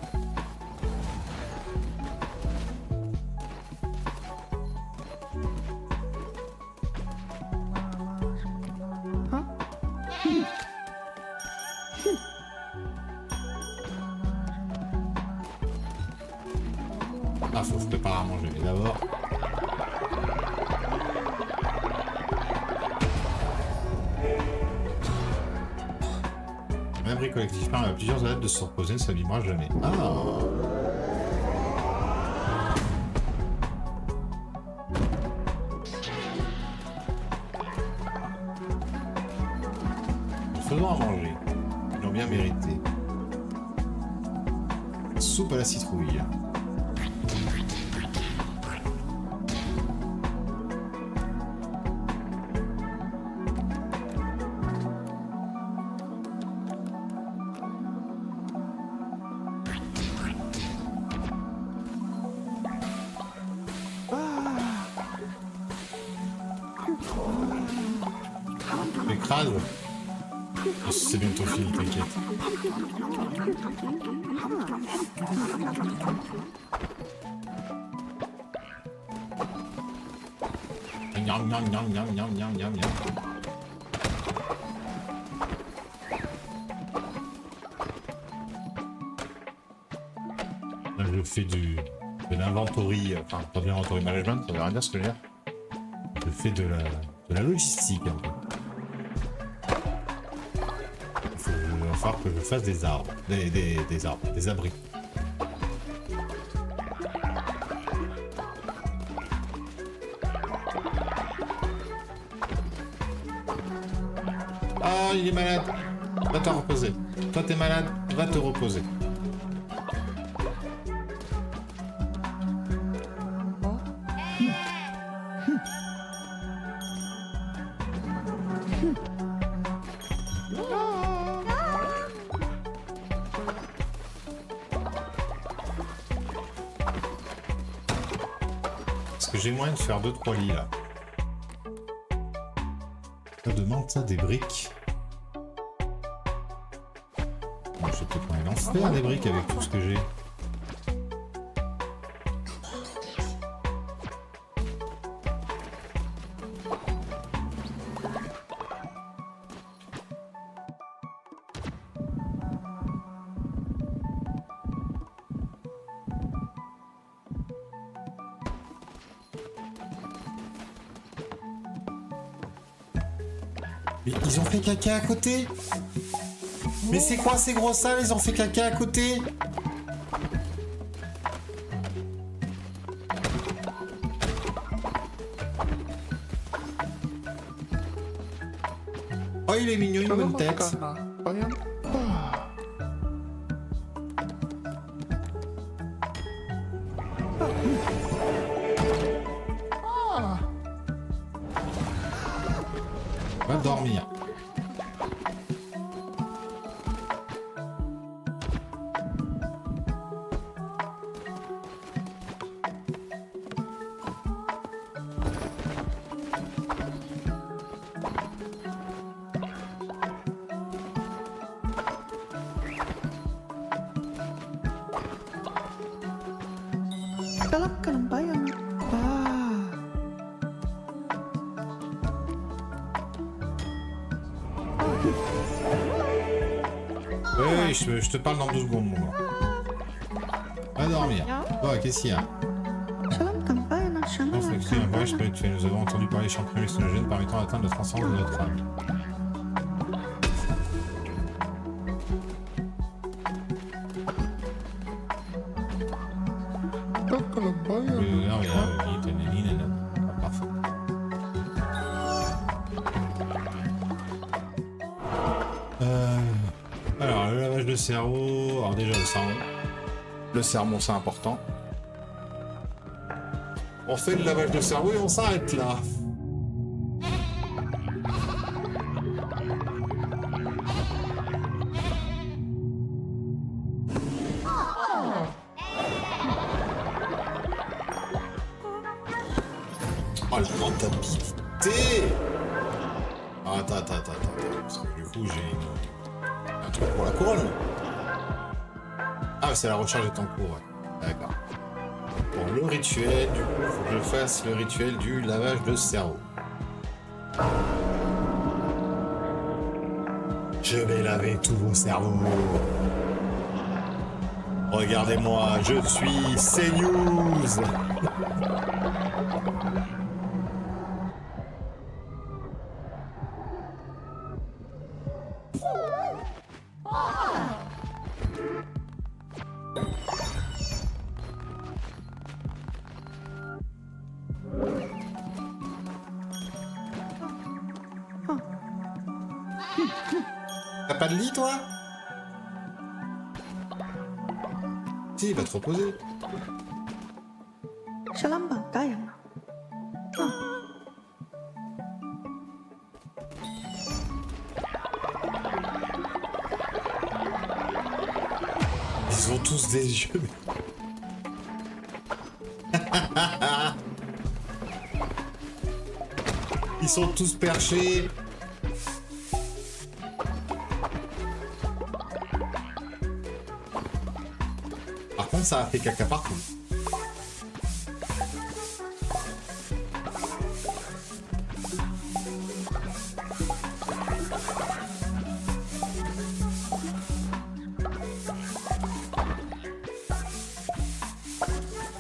Ah, faut se préparer à manger d'abord. abri collectif permet à plusieurs adeptes de se reposer, ne s'abîmera jamais. Ah. Faisons à manger. Ils l'ont bien mérité. Soupe à la citrouille. Les crades. C'est bientôt fini, t'inquiète. Gnam, gnam, gnam, gnam, gnam, gnam, gnam, gnam. Là, je fais de l'inventory, enfin, pas de l'inventory management, ça veut rien dire ce que je veux dire. Je fais de la logistique, un peu. Il va falloir que je fasse des arbres, des arbres, des abris. Ah, il est malade. Va te reposer. Toi, t'es malade, va te reposer. Est-ce que j'ai moyen de faire 2-3 lits là? Ça demande ça des briques. Bon, je sais peut-être pas en faire des briques avec tout ce que j'ai. Mais ils ont fait caca à côté? Mais c'est quoi ces gros salles? Ils ont fait caca à côté? Oh, il est mignon, une bonne tête. Va dormir. Dalam kelembayan. Oui, je te parle dans 2 secondes, mon gars. Va dormir. Toi, qu'est-ce qu'il y a? Réflexion, un voyage spirituel. Nous avons entendu parler des champignons hallucinogènes permettant d'atteindre la transcendance de notre âme. Parfait. Alors, le lavage de cerveau. Alors, déjà, le cerveau. Le cerveau, c'est important. On fait le lavage de cerveau et on s'arrête là. Oh, la rentabilité! Ah, attends. Parce que du coup, j'ai un truc pour la couronne. Ah, c'est la recharge est en cours, ouais. D'accord. Pour le rituel, du coup, il faut que je fasse le rituel du lavage de cerveau. Je vais laver tous vos cerveaux. Regardez-moi, je suis CNews. T'as pas de lit, toi? Si, il va te reposer. Shalamba, Gayama. Ils ont tous des yeux. Ils sont tous perchés. Par contre, ça a fait caca partout.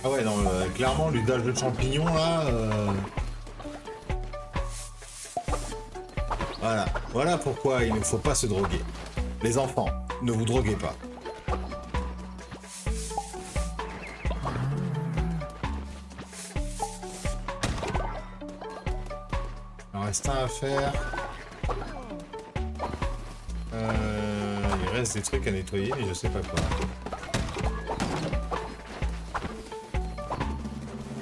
Ah ouais, non, clairement, l'usage de champignons, là... Voilà. Voilà pourquoi il ne faut pas se droguer. Les enfants, ne vous droguez pas. Il en reste un à faire. Il reste des trucs à nettoyer, mais je sais pas quoi.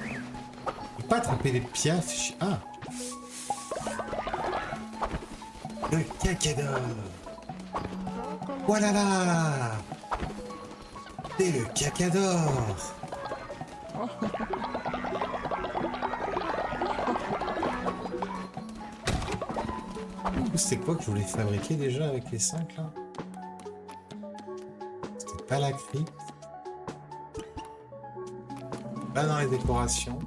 Je peux pas attraper des piafs. Ah! Le cacador! Voilà là! C'est le cacador! C'est quoi que je voulais fabriquer déjà avec les 5 là? C'était pas la crypte. Pas dans les décorations.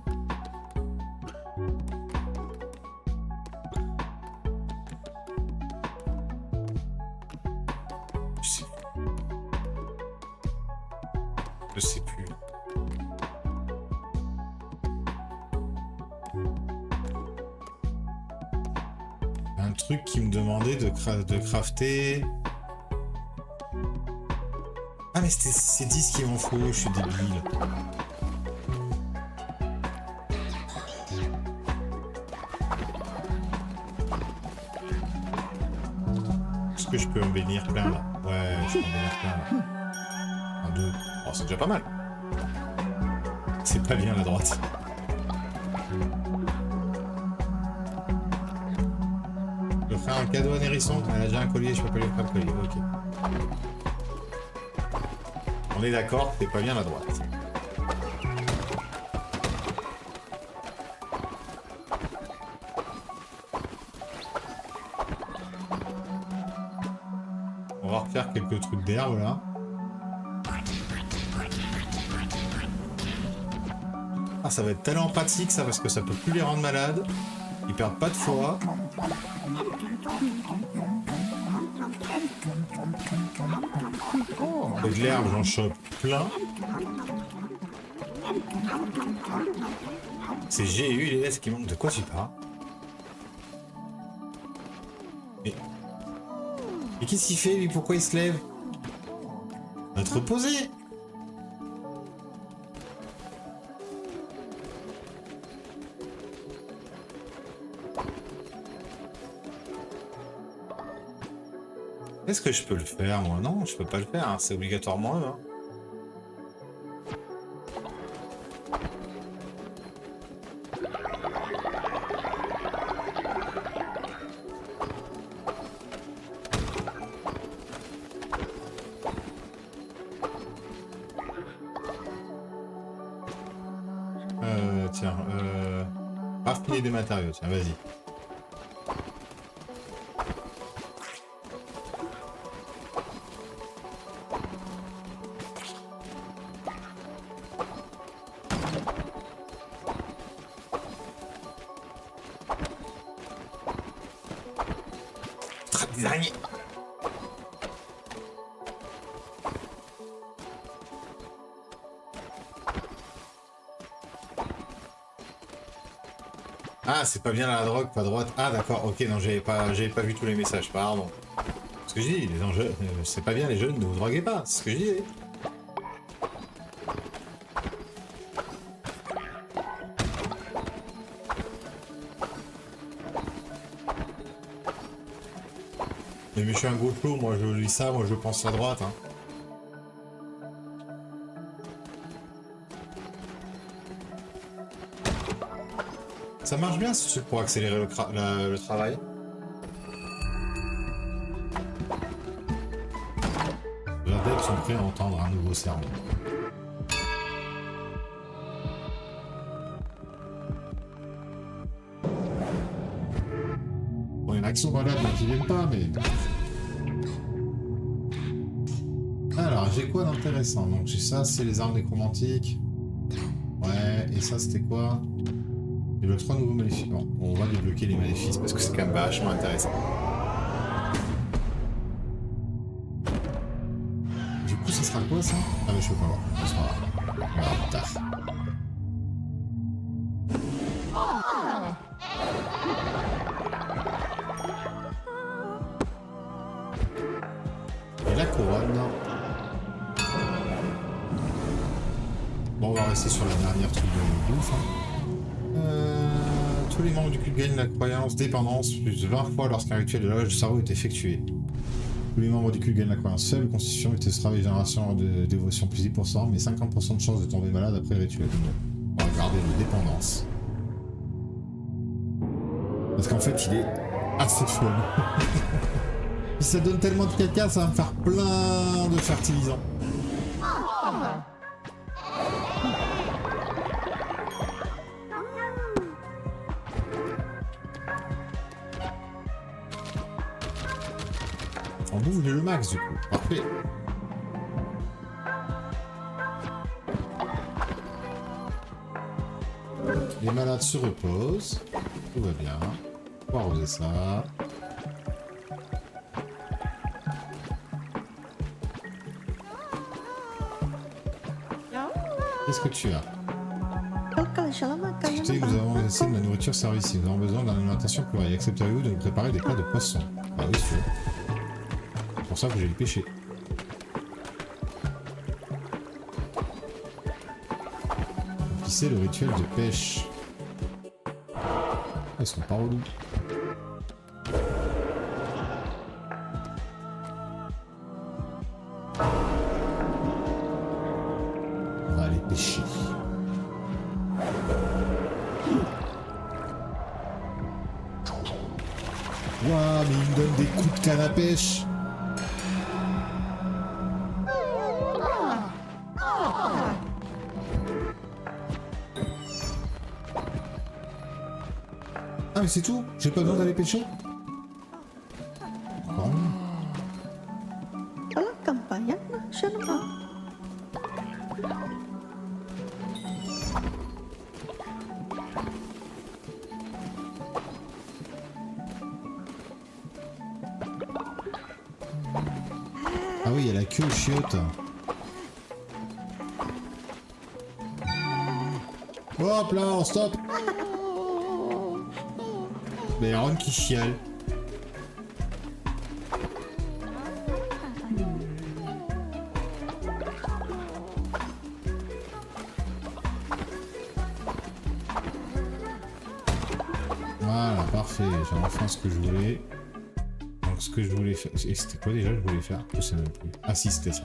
Je sais plus. Un truc qui me demandait de crafter. Ah mais c'est 10 qui m'en faut, je suis débile. Est-ce que je peux en bénir plein là? Ouais, je peux en bénir plein là. Un, deux. Oh, c'est déjà pas mal. C'est pas bien la droite. Je vais faire un cadeau à Nérisson. Elle a déjà un collier, je peux pas lui faire un collier. Ok. On est d'accord, c'est pas bien la droite. On va refaire quelques trucs d'herbe là. Ah, ça va être tellement pratique ça parce que ça peut plus les rendre malades. Ils perdent pas de foie. Et de l'herbe, j'en chope plein. C'est GU les S qui manquent. De quoi tu parles? Mais qu'est-ce qu'il fait lui? Pourquoi il se lève? Va te reposer. Est-ce que je peux le faire moi? Non, je peux pas le faire, hein. C'est obligatoirement eux. Hein. Tiens, raffiner des matériaux, tiens, vas-y. Des araignées. Ah, c'est pas bien la drogue, pas droite. Ah, d'accord, ok, non, j'avais pas vu tous les messages, pardon. Ce que je dis, les enjeux, c'est pas bien les jeunes, ne vous droguez pas, c'est ce que je disais. Mais je suis un gros flot, moi je lis ça, moi je pense à droite. Hein. Ça marche bien ce truc pour accélérer le travail. Les adeptes sont prêts à entendre un nouveau sermon. Bon, il y en a qui sont malades, donc ils viennent pas, mais... Alors, j'ai quoi d'intéressant? Donc j'ai ça, c'est les armes nécromantiques. Ouais, et ça c'était quoi? Débloque 3 nouveaux maléfices. Bon, on va débloquer les maléfices parce que c'est quand même vachement intéressant. Du coup, ça sera quoi ça? Ah mais je peux pas voir. Ça sera... On verra plus tard. Et la couronne. Bon, on va rester sur la dernière truc de bouffe. Hein. Tous les membres du culte gagnent la croyance dépendance plus de 20 fois lorsqu'un rituel de lavage du cerveau est effectué. Tous les membres du culte gagnent la croyance faible, constitution et travail génération de dévotion plus 10%, mais 50% de chance de tomber malade après le rituel. On va regarder la dépendance. Parce qu'en fait, il est assez fun. Si ça donne tellement de caca, ça va me faire plein de fertilisants. On bouffe le max du coup, parfait. Les malades se reposent, tout va bien. On va arroser ça. Qu'est-ce que tu as? Écoutez, nous avons essayé de la nourriture service. Nous avons besoin d'une alimentation plus variée. Accepteriez-vous de nous préparer des plats de poisson? Ah oui, sûr. C'est pour ça que j'ai le pêché. C'est le rituel de pêche. Ah, ils sont pas relous. On va aller pêcher. Waouh, mais il me donne des coups de canne à pêche. Ah mais c'est tout? J'ai pas besoin d'aller pêcher? Bon. Ah oui, il y a la queue chiotte. Hop là, on stop. Mais Ron qui chiale. Voilà, parfait. J'ai enfin ce que je voulais. Donc ce que je voulais faire... Et c'était quoi déjà je voulais faire? Je sais même plus. Ah si, c'était ça.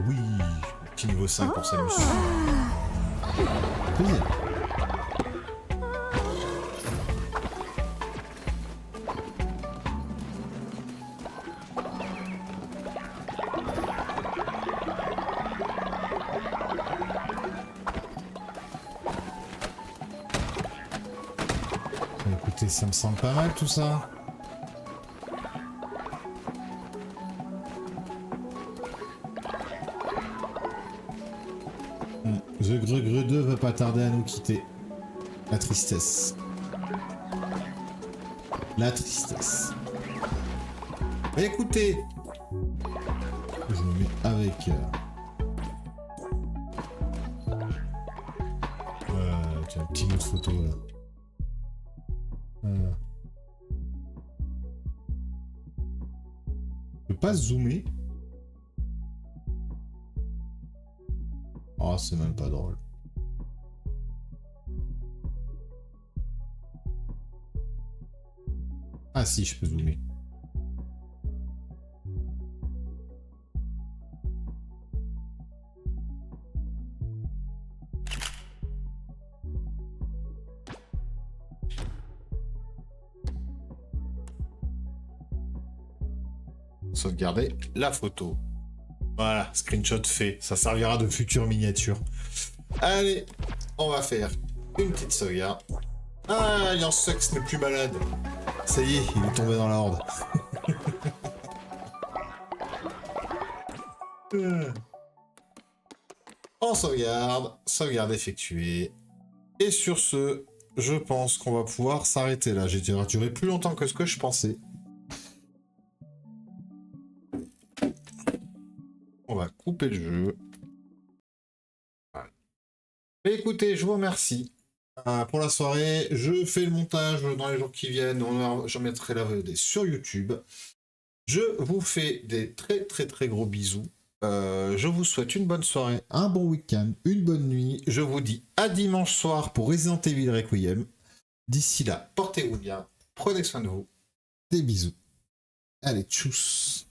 Oui, petit niveau 5 pour sa mission. Plaisir. Écoutez, ça me semble pas mal tout ça. The Greux 2 veut pas tarder à nous quitter. La tristesse. La tristesse. Écoutez, je me mets avec photo là. Je peux pas zoomer. Oh, c'est même pas drôle. Ah si, je peux zoomer. Sauvegarder la photo. Voilà, screenshot fait. Ça servira de future miniature. Allez, on va faire une petite sauvegarde. Ah, Alliance Sucks n'est plus malade. Ça y est, il est tombé dans la horde. On sauvegarde, sauvegarde effectuée. Et sur ce, je pense qu'on va pouvoir s'arrêter là. J'ai duré plus longtemps que ce que je pensais. On va couper le jeu. Voilà. Écoutez, je vous remercie pour la soirée. Je fais le montage dans les jours qui viennent. J'en mettrai la VOD sur YouTube. Je vous fais des très gros bisous. Je vous souhaite une bonne soirée, un bon week-end, une bonne nuit. Je vous dis à dimanche soir pour Resident Evil Requiem. D'ici là, portez-vous bien, prenez soin de vous. Des bisous. Allez, tchuss.